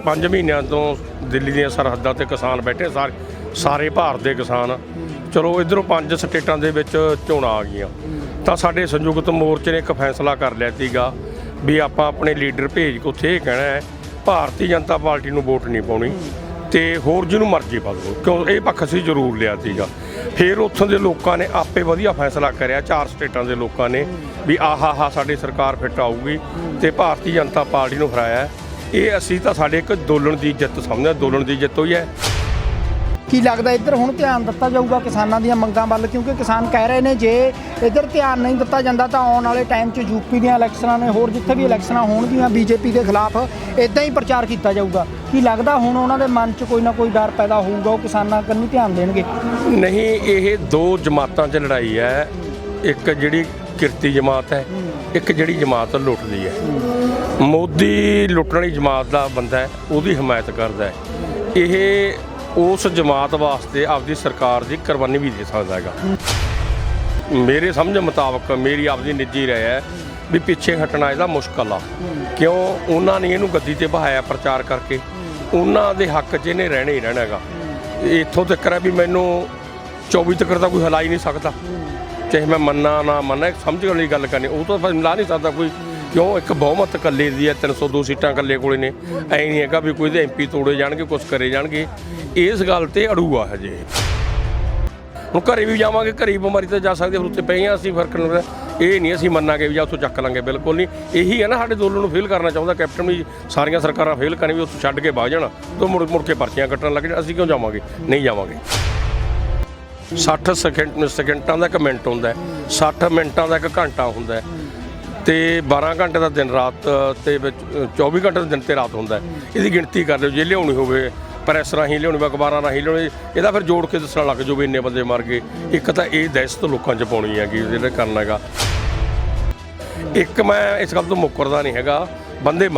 5 ਮਹੀਨਿਆਂ ਤੋਂ ਦਿੱਲੀ ਦੀਆਂ ਸਰਹੱਦਾਂ ਤੇ ਕਿਸਾਨ ਬੈਠੇ ਸਾਰੇ ਭਾਰਤ ਦੇ ਕਿਸਾਨ। ਚਲੋ ਇੱਧਰੋਂ 5 ਸਟੇਟਾਂ ਦੇ ਵਿੱਚ ਚੋਣਾਂ ਆ ਗਈਆਂ ਤਾਂ ਸਾਡੇ ਸੰਯੁਕਤ ਮੋਰਚੇ ਨੇ ਇੱਕ ਫੈਸਲਾ ਕਰ ਲਿਆ ਸੀਗਾ ਵੀ ਆਪਾਂ ਆਪਣੇ ਲੀਡਰ ਭੇਜ ਕੇ ਉੱਥੇ ਇਹ ਕਹਿਣਾ ਹੈ ਭਾਰਤੀ ਜਨਤਾ ਪਾਰਟੀ ਨੂੰ ਵੋਟ ਨਹੀਂ ਪਾਉਣੀ ਤੇ ਹੋਰ ਜਿਹਨੂੰ ਮਰਜ਼ੀ ਪਾ ਦਿਓ, ਕਿਉਂ ਇਹ ਪੱਖ ਅਸੀਂ ਜ਼ਰੂਰ ਲਿਆ ਸੀਗਾ। ਫਿਰ ਉੱਥੋਂ ਦੇ ਲੋਕਾਂ ਨੇ ਆਪੇ ਵਧੀਆ ਫੈਸਲਾ ਕਰਿਆ, 4 ਸਟੇਟਾਂ ਦੇ ਲੋਕਾਂ ਨੇ ਵੀ ਆਹਾ ਸਾਡੀ ਸਰਕਾਰ ਫਿੱਟ ਆਊਗੀ ਤੇ ਭਾਰਤੀ ਜਨਤਾ ਪਾਰਟੀ ਨੂੰ ਹਰਾਇਆ। ਇਹ ਅਸੀਂ ਤਾਂ ਸਾਡੇ ਇੱਕ ਅੰਦੋਲਨ ਦੀ ਜਿੱਤ ਸਮਝਦੇ, ਅੰਦੋਲਨ ਦੀ ਜਿੱਤ ਹੋਈ ਹੈ। ਕੀ ਲੱਗਦਾ ਇੱਧਰ ਹੁਣ ਧਿਆਨ ਦਿੱਤਾ ਜਾਊਗਾ ਕਿਸਾਨਾਂ ਦੀਆਂ ਮੰਗਾਂ ਵੱਲ, ਕਿਉਂਕਿ ਕਿਸਾਨ ਕਹਿ ਰਹੇ ਨੇ ਜੇ ਇੱਧਰ ਧਿਆਨ ਨਹੀਂ ਦਿੱਤਾ ਜਾਂਦਾ ਤਾਂ ਆਉਣ ਵਾਲੇ ਟਾਈਮ 'ਚ ਯੂਪੀ ਦੀਆਂ ਇਲੈਕਸ਼ਨਾਂ ਨੇ, ਹੋਰ ਜਿੱਥੇ ਵੀ ਇਲੈਕਸ਼ਨਾਂ ਹੋਣਗੀਆਂ ਬੀਜੇਪੀ ਦੇ ਖਿਲਾਫ ਇੱਦਾਂ ਹੀ ਪ੍ਰਚਾਰ ਕੀਤਾ ਜਾਊਗਾ। ਕੀ ਲੱਗਦਾ ਹੁਣ ਉਹਨਾਂ ਦੇ ਮਨ 'ਚ ਕੋਈ ਨਾ ਕੋਈ ਡਰ ਪੈਦਾ ਹੋਊਗਾ, ਉਹ ਕਿਸਾਨਾਂ ਕੰਨੀ ਧਿਆਨ ਦੇਣਗੇ? ਨਹੀਂ, ਇਹ 2 ਜਮਾਤਾਂ 'ਚ ਲੜਾਈ ਹੈ। ਇੱਕ ਜਿਹੜੀ ਕਿਰਤੀ ਜਮਾਤ ਹੈ, ਇੱਕ ਜਿਹੜੀ ਜਮਾਤ ਲੁੱਟਦੀ ਹੈ। ਮੋਦੀ ਲੁੱਟਣ ਵਾਲੀ ਜਮਾਤ ਦਾ ਬੰਦਾ ਹੈ, ਉਹਦੀ ਹਮਾਇਤ ਕਰਦਾ ਹੈ। ਇਹ ਉਸ ਜਮਾਤ ਵਾਸਤੇ ਆਪਦੀ ਸਰਕਾਰ ਦੀ ਕੁਰਬਾਨੀ ਵੀ ਦੇ ਸਕਦਾ ਹੈਗਾ। ਮੇਰੇ ਸਮਝ ਮੁਤਾਬਕ, ਮੇਰੀ ਆਪਦੀ ਨਿੱਜੀ ਰਾਏ ਹੈ ਵੀ ਪਿੱਛੇ ਹਟਣਾ ਇਹਦਾ ਮੁਸ਼ਕਲ ਆ। ਕਿਉਂ? ਉਹਨਾਂ ਨੇ ਇਹਨੂੰ ਗੱਦੀ ਤੇ ਬਹਾਇਆ ਪ੍ਰਚਾਰ ਕਰਕੇ, ਉਹਨਾਂ ਦੇ ਹੱਕ 'ਚ ਇਹਨੇ ਰਹਿਣਾ ਹੀ ਰਹਿਣਾ ਹੈਗਾ। ਇੱਥੋਂ ਤੱਕ ਹੈ ਵੀ ਮੈਨੂੰ 24 ਤੱਕ ਤਾਂ ਕੋਈ ਹਿਲਾ ਹੀ ਨਹੀਂ ਸਕਦਾ, ਚਾਹੇ ਮੈਂ ਮੰਨਾਂ ਨਾ ਮੰਨਾਂ। ਸਮਝ ਵਾਲੀ ਗੱਲ ਕਰਨੀ, ਉਹ ਤਾਂ ਲਾ ਨਹੀਂ ਸਕਦਾ ਕੋਈ। ਕਿਉਂ? ਇੱਕ ਬਹੁਮਤ ਇਕੱਲੇ ਦੀ ਹੈ, 302 ਸੀਟਾਂ ਇਕੱਲੇ ਕੋਲੇ ਨੇ। ਐਂ ਨਹੀਂ ਹੈਗਾ ਵੀ ਕੋਈ ਦੇ MP ਤੋੜੇ ਜਾਣਗੇ, ਕੁਛ ਕਰੇ ਜਾਣਗੇ। ਇਸ ਗੱਲ ਤੇ ਅੜੂ ਆ ਹਜੇ। ਹੁਣ ਘਰੇ ਵੀ ਜਾਵਾਂਗੇ, ਘਰੇ ਬਿਮਾਰੀ ਤਾਂ ਜਾ ਸਕਦੇ, ਫਿਰ ਉੱਤੇ ਪਏ ਹਾਂ ਅਸੀਂ। ਫਰਕ ਨਹੀਂ, ਇਹ ਨਹੀਂ ਅਸੀਂ ਮੰਨਾਂਗੇ ਵੀ ਜਾਂ ਉੱਥੋਂ ਚੱਕ ਲਾਂਗੇ, ਬਿਲਕੁਲ ਨਹੀਂ। ਇਹੀ ਹੈ ਨਾ, ਸਾਡੇ ਅੰਦੋਲਨ ਨੂੰ ਫੇਲ ਕਰਨਾ ਚਾਹੁੰਦਾ ਕੈਪਟਨ ਵੀ। ਸਾਰੀਆਂ ਸਰਕਾਰਾਂ ਫੇਲ ਕਰਨ ਵੀ ਉੱਥੋਂ ਛੱਡ ਕੇ ਵਗ ਜਾਣ ਤਾਂ ਮੁੜ ਕੇ ਪਰਚੀਆਂ ਕੱਟਣ ਲੱਗ ਜਾਣ। ਅਸੀਂ ਕਿਉਂ ਜਾਵਾਂਗੇ? ਨਹੀਂ ਜਾਵਾਂਗੇ। 60 ਸਕਿੰਟਾਂ ਦਾ 1 ਮਿੰਟ ਹੁੰਦਾ, 60 ਮਿੰਟਾਂ ਦਾ 1 ਘੰਟਾ ਹੁੰਦਾ ਤੇ 12 ਘੰਟੇ ਦਾ ਦਿਨ ਰਾਤ ਤੇ ਵਿੱਚ 24 ਘੰਟੇ ਦਾ ਦਿਨ ਤੇ ਰਾਤ ਹੁੰਦਾ। ਇਹਦੀ ਗਿਣਤੀ ਕਰ ਲਿਓ, ਜੇ ਲਿਆਉਣੀ ਹੋਵੇ ਪ੍ਰੈਸ ਰਾਹੀਂ ਲਿਆਉਣੀ, ਅਖਬਾਰਾਂ ਰਾਹੀਂ ਲਿਆਉਣੀ, ਇਹਦਾ ਫਿਰ ਜੋੜ ਕੇ ਦੱਸਣਾ ਲੱਗ ਜਾਓ ਵੀ ਇੰਨੇ ਬੰਦੇ ਮਰ ਗਏ। ਇੱਕ ਤਾਂ ਇਹ ਦਹਿਸ਼ਤ ਲੋਕਾਂ 'ਚ ਪਾਉਣੀ ਹੈਗੀ, ਜਿਹੜਾ ਕਰਨਾ ਹੈਗਾ। ਇੱਕ ਮੈਂ ਇਸ ਗੱਲ ਤੋਂ ਮੁੱਕਰਦਾ ਨਹੀਂ ਹੈਗਾ, ਬੰਦੇ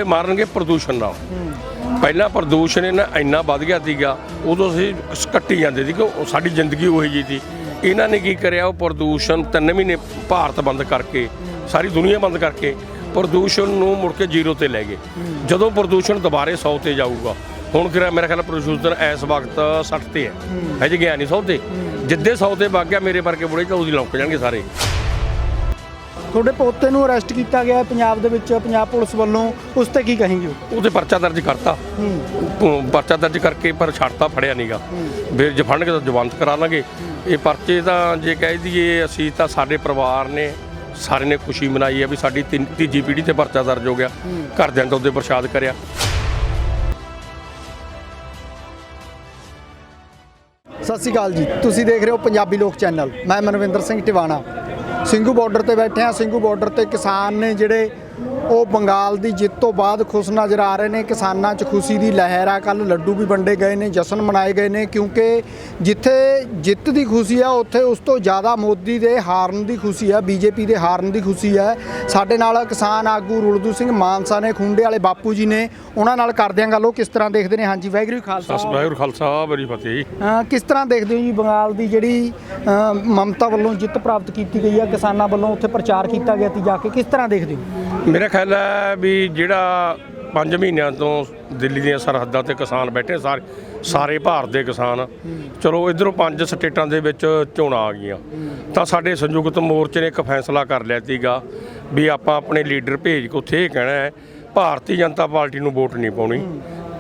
ਮਰਨਗੇ ਪ੍ਰਦੂਸ਼ਣ ਨਾਲ। ਪਹਿਲਾਂ ਪ੍ਰਦੂਸ਼ਣ ਇੰਨਾ ਵੱਧ ਗਿਆ ਸੀਗਾ, ਉਦੋਂ ਅਸੀਂ ਕੱਟੀ ਜਾਂਦੇ ਸੀ ਕਿ ਸਾਡੀ ਜ਼ਿੰਦਗੀ ਉਹੀ ਜਿਹੀ ਸੀ। ਇਹਨਾਂ ਨੇ ਕੀ ਕਰਿਆ, ਉਹ ਪ੍ਰਦੂਸ਼ਣ 3 ਮਹੀਨੇ ਭਾਰਤ ਬੰਦ ਕਰਕੇ, ਸਾਰੀ ਦੁਨੀਆ ਬੰਦ ਕਰਕੇ ਪ੍ਰਦੂਸ਼ਣ ਨੂੰ ਮੁੜ ਕੇ 0 ਤੇ ਲੈ ਗਏ। ਜਦੋਂ ਪ੍ਰਦੂਸ਼ਣ ਦੁਬਾਰੇ 100 ਤੇ ਜਾਊਗਾ, ਹੁਣ ਕਿਹੜਾ ਮੇਰਾ ਖਿਆਲ ਪ੍ਰਦੂਸ਼ਣ ਇਸ ਵਕਤ 60 ਤੇ ਹੈ, ਹਜੇ ਗਿਆ ਨਹੀਂ 100 ਤੇ। ਜਿੱਦੇ 100 ਤੇ ਵਗ ਗਿਆ, ਮੇਰੇ ਵਰਗੇ ਬੁੜੇ ਤਾਂ ਉਹਦੀ ਲੌਂਕ ਜਾਣਗੇ ਸਾਰੇ। ਤੁਹਾਡੇ ਪੋਤੇ ਨੂੰ ਅਰੈਸਟ ਕੀਤਾ ਗਿਆ ਪੰਜਾਬ ਦੇ ਵਿੱਚ, ਪੰਜਾਬ ਪੁਲਿਸ ਵੱਲੋਂ, ਉਸ ਤੇ ਕੀ ਕਹੇਂਗੇ? ਉਹਦੇ ਪਰਚਾ ਦਰਜ ਕਰਤਾ, ਪਰਚਾ ਦਰਜ ਕਰਕੇ ਪਰ ਛੱਡਤਾ, ਫੜਿਆ ਨਹੀਂਗਾ। ਫਿਰ ਜੇ ਫੜਨਗੇ ਤਾਂ ਜ਼ਮਾਨਤ ਕਰਾ ਲਾਂਗੇ। ਇਹ ਪਰਚੇ ਤਾਂ ਜੇ ਕਹਿ ਦਈਏ, ਅਸੀਂ ਤਾਂ ਸਾਡੇ ਪਰਿਵਾਰ ਨੇ ਸਾਰੇ ਨੇ ਖੁਸ਼ੀ ਮਨਾਈ ਹੈ ਵੀ ਸਾਡੀ ਤੀਜੀ ਪੀੜ੍ਹੀ ਤੇ ਪਰਚਾ ਦਰਜ ਹੋ ਗਿਆ। ਘਰਦਿਆਂ ਤੋਂ ਉਹਦੇ ਪ੍ਰਸ਼ਾਦ ਕਰਿਆ। ਸਤਿ ਸ਼੍ਰੀ ਅਕਾਲ ਜੀ, ਤੁਸੀਂ ਦੇਖ ਰਹੇ ਹੋ ਪੰਜਾਬੀ ਲੋਕ ਚੈਨਲ। ਮੈਂ ਮਨਵਿੰਦਰ ਸਿੰਘ ਟਿਵਾਣਾ। ਸਿੰਘੂ ਬਾਰਡਰ ਤੇ ਬੈਠੇ ਹਾਂ। ਸਿੰਘੂ ਬਾਰਡਰ ਤੇ ਕਿਸਾਨ ਨੇ ਜਿਹੜੇ ਉਹ ਬੰਗਾਲ ਦੀ ਜਿੱਤ ਤੋਂ ਬਾਅਦ ਖੁਸ਼ ਨਜ਼ਰ ਆ ਰਹੇ ਨੇ। ਕਿਸਾਨਾਂ 'ਚ ਖੁਸ਼ੀ ਦੀ ਲਹਿਰ ਆ। ਕੱਲ੍ਹ ਲੱਡੂ ਵੀ ਵੰਡੇ ਗਏ ਨੇ, ਜਸ਼ਨ ਮਨਾਏ ਗਏ ਨੇ, ਕਿਉਂਕਿ ਜਿੱਥੇ ਜਿੱਤ ਦੀ ਖੁਸ਼ੀ ਆ ਉੱਥੇ ਉਸ ਤੋਂ ਜ਼ਿਆਦਾ ਮੋਦੀ ਦੇ ਹਾਰਨ ਦੀ ਖੁਸ਼ੀ ਆ, ਬੀਜੇਪੀ ਦੇ ਹਾਰਨ ਦੀ ਖੁਸ਼ੀ ਹੈ। ਸਾਡੇ ਨਾਲ ਕਿਸਾਨ ਆਗੂ ਰੁਲਦੂ ਸਿੰਘ ਮਾਨਸਾ ਨੇ, ਖੁੰਡੇ ਵਾਲੇ ਬਾਪੂ ਜੀ ਨੇ, ਉਹਨਾਂ ਨਾਲ ਕਰਦੇ ਹਾਂ ਗੱਲ। ਉਹ ਕਿਸ ਤਰ੍ਹਾਂ ਦੇਖਦੇ ਨੇ? ਹਾਂਜੀ, ਵਾਹਿਗੁਰੂ ਖਾਲਸਾ। ਵਾਹਿਗੁਰੂ ਖਾਲਸਾ, ਵਾਹਿਗੁਰੂ ਫਤਿਹ। ਕਿਸ ਤਰ੍ਹਾਂ ਦੇਖਦੇ ਹੋ ਜੀ ਬੰਗਾਲ ਦੀ ਜਿਹੜੀ ਮਮਤਾ ਵੱਲੋਂ ਜਿੱਤ ਪ੍ਰਾਪਤ ਕੀਤੀ ਗਈ ਹੈ, ਕਿਸਾਨਾਂ ਵੱਲੋਂ ਉੱਥੇ ਪ੍ਰਚਾਰ ਕੀਤਾ ਗਿਆ ਸੀ ਜਾ ਕੇ, ਕਿਸ ਤਰ੍ਹਾਂ ਦੇਖਦੇ ਹੋ? ਮੇਰਾ ਖਿਆਲ ਹੈ ਵੀ ਜਿਹੜਾ 5 ਮਹੀਨਿਆਂ ਤੋਂ ਦਿੱਲੀ ਦੀਆਂ ਸਰਹੱਦਾਂ ਤੇ ਕਿਸਾਨ ਬੈਠੇ ਸਾਰੇ ਭਾਰਤ ਦੇ ਕਿਸਾਨ। ਚਲੋ ਇੱਧਰੋਂ 5 ਸਟੇਟਾਂ ਦੇ ਵਿੱਚ ਚੋਣਾਂ ਆ ਗਈਆਂ ਤਾਂ ਸਾਡੇ ਸੰਯੁਕਤ ਮੋਰਚੇ ਨੇ ਇੱਕ ਫੈਸਲਾ ਕਰ ਲਿਆ ਸੀਗਾ ਵੀ ਆਪਾਂ ਆਪਣੇ ਲੀਡਰ ਭੇਜ ਕੇ ਉੱਥੇ ਇਹ ਕਹਿਣਾ ਹੈ ਭਾਰਤੀ ਜਨਤਾ ਪਾਰਟੀ ਨੂੰ ਵੋਟ ਨਹੀਂ ਪਾਉਣੀ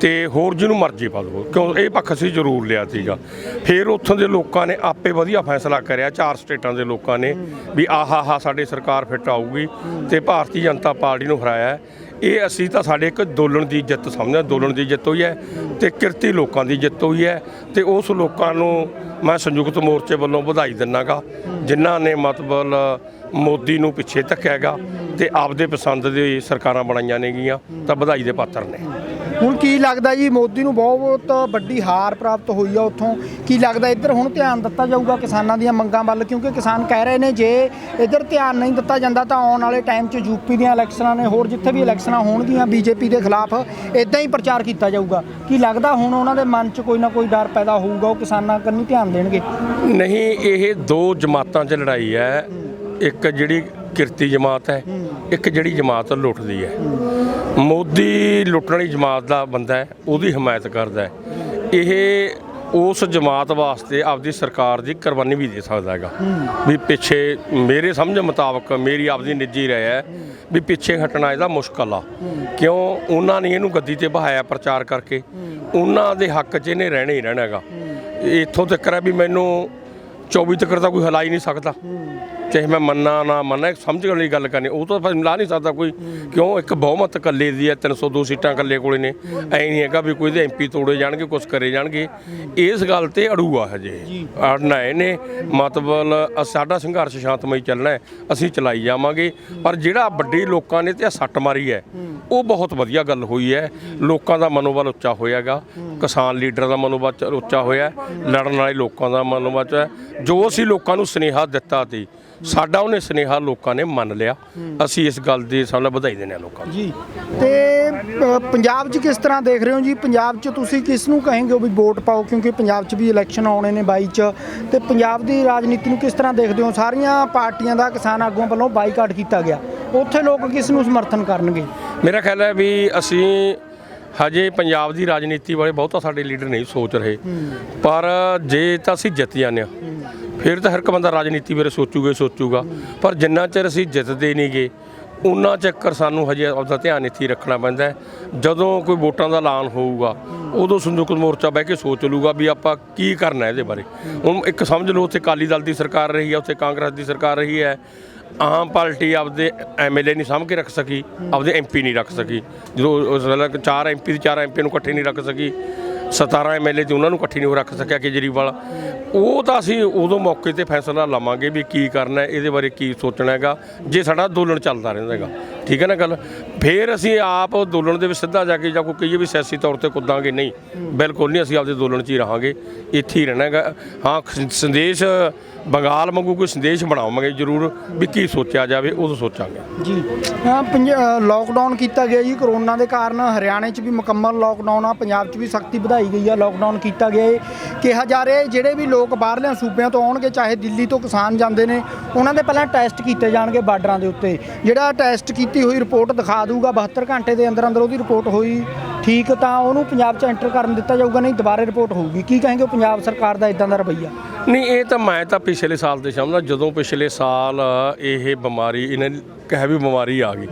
ਤੇ ਹੋਰ ਜਿਹਨੂੰ ਮਰਜ਼ੀ ਪਾ ਦਿਓ, ਕਿਉਂ ਇਹ ਪੱਖ ਅਸੀਂ ਜ਼ਰੂਰ ਲਿਆ ਸੀਗਾ। ਫਿਰ ਉੱਥੋਂ ਦੇ ਲੋਕਾਂ ਨੇ ਆਪੇ ਵਧੀਆ ਫੈਸਲਾ ਕਰਿਆ, 4 ਸਟੇਟਾਂ ਦੇ ਲੋਕਾਂ ਨੇ ਵੀ ਆਹਾ ਸਾਡੀ ਸਰਕਾਰ ਫਿੱਟ ਆਊਗੀ ਤੇ ਭਾਰਤੀ ਜਨਤਾ ਪਾਰਟੀ ਨੂੰ ਹਰਾਇਆ। ਇਹ ਅਸੀਂ ਤਾਂ ਸਾਡੇ ਇੱਕ ਅੰਦੋਲਨ ਦੀ ਜਿੱਤ ਸਮਝਦੇ, ਅੰਦੋਲਨ ਦੀ ਜਿੱਤ ਹੋਈ ਹੈ ਤੇ ਕਿਰਤੀ ਲੋਕਾਂ ਦੀ ਜਿੱਤ ਹੋਈ ਹੈ। ਤੇ ਉਸ ਲੋਕਾਂ ਨੂੰ ਮੈਂ ਸੰਯੁਕਤ ਮੋਰਚੇ ਵੱਲੋਂ ਵਧਾਈ ਦਿੰਦਾ ਗਾ, ਜਿਨ੍ਹਾਂ ਨੇ ਮਤਲਬ ਮੋਦੀ ਨੂੰ ਪਿੱਛੇ ਧੱਕਿਆ ਗਾ ਤੇ ਆਪਦੇ ਪਸੰਦ ਦੀ ਸਰਕਾਰਾਂ ਬਣਾਈਆਂ ਨੇਗੀਆਂ, ਤਾਂ ਵਧਾਈ ਦੇ ਪਾਤਰ ਨੇ। ਹੁਣ ਕੀ ਲੱਗਦਾ ਜੀ, ਮੋਦੀ ਨੂੰ ਬਹੁਤ ਵੱਡੀ ਹਾਰ ਪ੍ਰਾਪਤ ਹੋਈ ਆ ਉੱਥੋਂ। ਕੀ ਲੱਗਦਾ ਇੱਧਰ ਹੁਣ ਧਿਆਨ ਦਿੱਤਾ ਜਾਊਗਾ ਕਿਸਾਨਾਂ ਦੀਆਂ ਮੰਗਾਂ ਵੱਲ, ਕਿਉਂਕਿ ਕਿਸਾਨ ਕਹਿ ਰਹੇ ਨੇ ਜੇ ਇੱਧਰ ਧਿਆਨ ਨਹੀਂ ਦਿੱਤਾ ਜਾਂਦਾ ਤਾਂ ਆਉਣ ਵਾਲੇ ਟਾਈਮ 'ਚ ਯੂਪੀ ਦੀਆਂ ਇਲੈਕਸ਼ਨਾਂ ਨੇ, ਹੋਰ ਜਿੱਥੇ ਵੀ ਇਲੈਕਸ਼ਨਾਂ ਹੋਣਗੀਆਂ ਬੀਜੇਪੀ ਦੇ ਖਿਲਾਫ ਇੱਦਾਂ ਹੀ ਪ੍ਰਚਾਰ ਕੀਤਾ ਜਾਊਗਾ। ਕੀ ਲੱਗਦਾ ਹੁਣ ਉਹਨਾਂ ਦੇ ਮਨ 'ਚ ਕੋਈ ਨਾ ਕੋਈ ਡਰ ਪੈਦਾ ਹੋਊਗਾ, ਉਹ ਕਿਸਾਨਾਂ ਕੰਨੀ ਧਿਆਨ ਦੇਣਗੇ? ਨਹੀਂ, ਇਹ 2 ਜਮਾਤਾਂ 'ਚ ਲੜਾਈ ਹੈ। ਇੱਕ ਜਿਹੜੀ ਕਿਰਤੀ ਜਮਾਤ ਹੈ, ਇੱਕ ਜਿਹੜੀ ਜਮਾਤ ਲੁੱਟਦੀ ਹੈ। ਮੋਦੀ ਲੁੱਟਣ ਵਾਲੀ ਜਮਾਤ ਦਾ ਬੰਦਾ ਹੈ, ਉਹਦੀ ਹਮਾਇਤ ਕਰਦਾ ਹੈ। ਇਹ ਉਸ ਜਮਾਤ ਵਾਸਤੇ ਆਪਦੀ ਸਰਕਾਰ ਦੀ ਕੁਰਬਾਨੀ ਵੀ ਦੇ ਸਕਦਾ ਹੈਗਾ ਵੀ ਪਿੱਛੇ ਮੇਰੇ ਸਮਝ ਮੁਤਾਬਕ ਮੇਰੀ ਆਪਦੀ ਨਿੱਜੀ ਰਾਏ ਹੈ ਵੀ ਪਿੱਛੇ ਹਟਣਾ ਇਹਦਾ ਮੁਸ਼ਕਲ ਆ। ਕਿਉਂ ਉਹਨਾਂ ਨੇ ਇਹਨੂੰ ਗੱਦੀ ਤੇ ਬਹਾਇਆ ਪ੍ਰਚਾਰ ਕਰਕੇ, ਉਹਨਾਂ ਦੇ ਹੱਕ 'ਚ ਇਹਨੇ ਰਹਿਣਾ ਹੀ ਰਹਿਣਾ ਹੈਗਾ। ਇੱਥੋਂ ਤੱਕ ਹੈ ਵੀ ਮੈਨੂੰ 24 ਤੱਕ ਤਾਂ ਕੋਈ ਹਿਲਾ ਹੀ ਨਹੀਂ ਸਕਦਾ, ਚਾਹੇ ਮੈਂ ਮੰਨਾਂ ਨਾ ਮੰਨਾਂ। ਇੱਕ ਸਮਝ ਵਾਲੀ ਗੱਲ ਕਰਨੀ, ਉਹ ਤਾਂ ਫਿਰ ਲਾ ਨਹੀਂ ਸਕਦਾ ਕੋਈ। ਕਿਉਂ ਇੱਕ ਬਹੁਮਤ ਇਕੱਲੇ ਦੀ ਹੈ, 302 ਸੀਟਾਂ ਇਕੱਲੇ ਕੋਲੇ ਨੇ। ਐ ਨਹੀਂ ਹੈਗਾ ਵੀ ਕੋਈ ਦੇ MP ਤੋੜੇ ਜਾਣਗੇ, ਕੁਛ ਕਰੇ ਜਾਣਗੇ। ਇਸ ਗੱਲ ਤੇ ਅੜੂ ਆ ਹਜੇ ਅੜਨਾ ਇਹਨੇ। ਮਤਲਬ ਸਾਡਾ ਸੰਘਰਸ਼ ਸ਼ਾਂਤਮਈ ਚੱਲਣਾ ਹੈ, ਅਸੀਂ ਚਲਾਈ ਜਾਵਾਂਗੇ। ਪਰ ਜਿਹੜਾ ਵੱਡੇ ਲੋਕਾਂ ਨੇ ਤੇ ਸੱਟ ਮਾਰੀ ਹੈ, ਉਹ ਬਹੁਤ ਵਧੀਆ ਗੱਲ ਹੋਈ ਹੈ। ਲੋਕਾਂ ਦਾ ਮਨੋਬਲ ਉੱਚਾ ਹੋਇਆਗਾ, ਕਿਸਾਨ ਲੀਡਰ ਦਾ ਮਨੋਬਲ ਉੱਚਾ ਹੋਇਆ, ਲੜਨ ਵਾਲੇ ਲੋਕਾਂ ਦਾ ਮਨੋਬਲ ਹੈ। ਜੋ ਅਸੀਂ ਲੋਕਾਂ ਨੂੰ ਸੁਨੇਹਾ ਦਿੱਤਾ ਸੀ, ਸਾਡਾ ਉਹਨੇ ਸੁਨੇਹਾ ਲੋਕਾਂ ਨੇ ਮੰਨ ਲਿਆ। ਅਸੀਂ ਇਸ ਗੱਲ ਦੀ ਸਭ ਨੂੰ ਵਧਾਈ ਦਿੰਦੇ ਹਾਂ ਲੋਕਾਂ ਨੂੰ ਜੀ। ਤੇ ਪੰਜਾਬ 'ਚ ਕਿਸ ਤਰ੍ਹਾਂ ਦੇਖ ਰਹੇ ਹੋ ਜੀ? ਪੰਜਾਬ 'ਚ ਤੁਸੀਂ ਕਿਸ ਨੂੰ ਕਹੇਂਗੇ ਵੀ ਵੋਟ ਪਾਓ, ਕਿਉਂਕਿ ਪੰਜਾਬ 'ਚ ਵੀ ਇਲੈਕਸ਼ਨ ਆਉਣੇ ਨੇ 22 'ਚ। ਤੇ ਪੰਜਾਬ ਦੀ ਰਾਜਨੀਤੀ ਨੂੰ ਕਿਸ ਤਰ੍ਹਾਂ ਦੇਖਦੇ ਹੋ? ਸਾਰੀਆਂ ਪਾਰਟੀਆਂ ਦਾ ਕਿਸਾਨ ਆਗੂਆਂ ਵੱਲੋਂ ਬਾਈਕਾਟ ਕੀਤਾ ਗਿਆ, ਉੱਥੇ ਲੋਕ ਕਿਸ ਨੂੰ ਸਮਰਥਨ ਕਰਨਗੇ? ਮੇਰਾ ਖਿਆਲ ਹੈ ਵੀ ਅਸੀਂ ਹਜੇ ਪੰਜਾਬ ਦੀ ਰਾਜਨੀਤੀ ਬਾਰੇ ਬਹੁਤਾ ਸਾਡੇ ਲੀਡਰ ਨਹੀਂ ਸੋਚ ਰਹੇ। ਪਰ ਜੇ ਤਾਂ ਅਸੀਂ ਜਿੱਤ ਜਾਂਦੇ ਹਾਂ, ਫਿਰ ਤਾਂ ਹਰ ਇੱਕ ਬੰਦਾ ਰਾਜਨੀਤੀ ਬਾਰੇ ਸੋਚੂਗਾ। ਪਰ ਜਿੰਨਾ ਚਿਰ ਅਸੀਂ ਜਿੱਤਦੇ ਨਹੀਂ ਗੇ, ਉਹਨਾਂ ਚੱਕਰ ਸਾਨੂੰ ਹਜੇ ਆਪਦਾ ਧਿਆਨ ਇੱਥੇ ਹੀ ਰੱਖਣਾ ਪੈਂਦਾ ਹੈ। ਜਦੋਂ ਕੋਈ ਵੋਟਾਂ ਦਾ ਐਲਾਨ ਹੋਊਗਾ, ਉਦੋਂ ਸੰਯੁਕਤ ਮੋਰਚਾ ਬਹਿ ਕੇ ਸੋਚ ਲੂਗਾ ਵੀ ਆਪਾਂ ਕੀ ਕਰਨਾ ਇਹਦੇ ਬਾਰੇ। ਹੁਣ ਇੱਕ ਸਮਝ ਲਓ, ਉੱਥੇ ਅਕਾਲੀ ਦਲ ਦੀ ਸਰਕਾਰ ਰਹੀ ਹੈ, ਉੱਥੇ ਕਾਂਗਰਸ ਦੀ ਸਰਕਾਰ ਰਹੀ ਹੈ। ਆਮ ਪਾਰਟੀ ਆਪਦੇ MLA ਨਹੀਂ ਸਾਂਭ ਕੇ ਰੱਖ ਸਕੀ, ਆਪਦੇ MP ਨਹੀਂ ਰੱਖ ਸਕੀ। ਜਦੋਂ 4 MP ਦੀ 4 MP ਨੂੰ ਇਕੱਠੇ ਨਹੀਂ ਰੱਖ ਸਕੀ, 17 MLA ਤੇ ਉਹਨਾਂ ਨੂੰ ਇਕੱਠੀ ਨਹੀਂ ਰੱਖ ਸਕਿਆ ਕੇਜਰੀਵਾਲ। ਉਹ ਤਾਂ ਅਸੀਂ ਉਦੋਂ ਮੌਕੇ 'ਤੇ ਫੈਸਲਾ ਲਵਾਂਗੇ ਵੀ ਕੀ ਕਰਨਾ, ਇਹਦੇ ਬਾਰੇ ਕੀ ਸੋਚਣਾ ਹੈਗਾ, ਜੇ ਸਾਡਾ ਅੰਦੋਲਨ ਚੱਲਦਾ ਰਹਿੰਦਾ ਹੈਗਾ। ਠੀਕ ਹੈ ਨਾ ਗੱਲ? ਫਿਰ ਅਸੀਂ ਆਪ ਅੰਦੋਲਨ ਦੇ ਵਿੱਚ ਸਿੱਧਾ ਜਾ ਕੇ ਜਾਂ ਕੋਈ ਕਹੀਏ ਵੀ ਸਿਆਸੀ ਤੌਰ 'ਤੇ ਕੁੱਦਾਂਗੇ, ਨਹੀਂ, ਬਿਲਕੁਲ ਨਹੀਂ। ਅਸੀਂ ਆਪਦੇ ਅੰਦੋਲਨ 'ਚ ਹੀ ਰਹਾਂਗੇ, ਇੱਥੇ ਹੀ ਰਹਿਣਾ ਹੈਗਾ। ਹਾਂ, ਸੰਦੇਸ਼ ਬੰਗਾਲ ਵਾਂਗੂ ਕੋਈ ਸੰਦੇਸ਼ ਬਣਾਵਾਂਗੇ ਜ਼ਰੂਰ ਵੀ ਕੀ ਸੋਚਿਆ ਜਾਵੇ, ਉਦੋਂ ਸੋਚਾਂਗੇ ਜੀ। ਲੋਕਡਾਊਨ ਕੀਤਾ ਗਿਆ ਜੀ ਕਰੋਨਾ ਦੇ ਕਾਰਨ। ਹਰਿਆਣੇ 'ਚ ਵੀ ਮੁਕੰਮਲ ਲੋਕਡਾਊਨ ਆ, ਪੰਜਾਬ 'ਚ ਵੀ ਸਖਤੀ ਵਧਾਈ ਗਈ ਆ, ਲੋਕਡਾਊਨ ਕੀਤਾ ਗਿਆ ਹੈ। ਕਿਹਾ ਜਾ ਰਿਹਾ ਜਿਹੜੇ ਵੀ ਲੋਕ ਬਾਹਰਲੇ ਸੂਬਿਆਂ ਤੋਂ ਆਉਣਗੇ, ਚਾਹੇ ਦਿੱਲੀ ਤੋਂ ਕਿਸਾਨ ਜਾਂਦੇ ਨੇ, ਉਹਨਾਂ ਦੇ ਪਹਿਲਾਂ ਟੈਸਟ ਕੀਤੇ ਜਾਣਗੇ ਬਾਰਡਰਾਂ ਦੇ ਉੱਤੇ। ਜਿਹੜਾ ਟੈਸਟ ਕੀਤੀ ਹੋਈ ਰਿਪੋਰਟ ਦਿਖਾ ਦੂਗਾ 72 ਘੰਟੇ ਦੇ ਅੰਦਰ ਉਹਦੀ ਰਿਪੋਰਟ ਹੋਈ ਠੀਕ, ਤਾਂ ਉਹਨੂੰ ਪੰਜਾਬ 'ਚ ਐਂਟਰ ਕਰਨ ਦਿੱਤਾ ਜਾਊਗਾ, ਨਹੀਂ ਦੁਬਾਰਾ ਰਿਪੋਰਟ ਹੋਊਗੀ। ਕੀ ਕहेंगे ਪੰਜਾਬ ਸਰਕਾਰ ਦਾ ਇਦਾਂ ਦਾ ਰਵੱਈਆ? ਨਹੀਂ, ਇਹ ਤਾਂ ਮੈਂ ਤਾਂ ਪਿਛਲੇ ਸਾਲ ਦੇ ਸਮਝਦਾ, ਜਦੋਂ ਪਿਛਲੇ ਸਾਲ ਇਹ ਬਿਮਾਰੀ ਇਹਨਾਂ ਨੇ ਕਿਹਾ ਵੀ ਬਿਮਾਰੀ ਆ ਗਈ,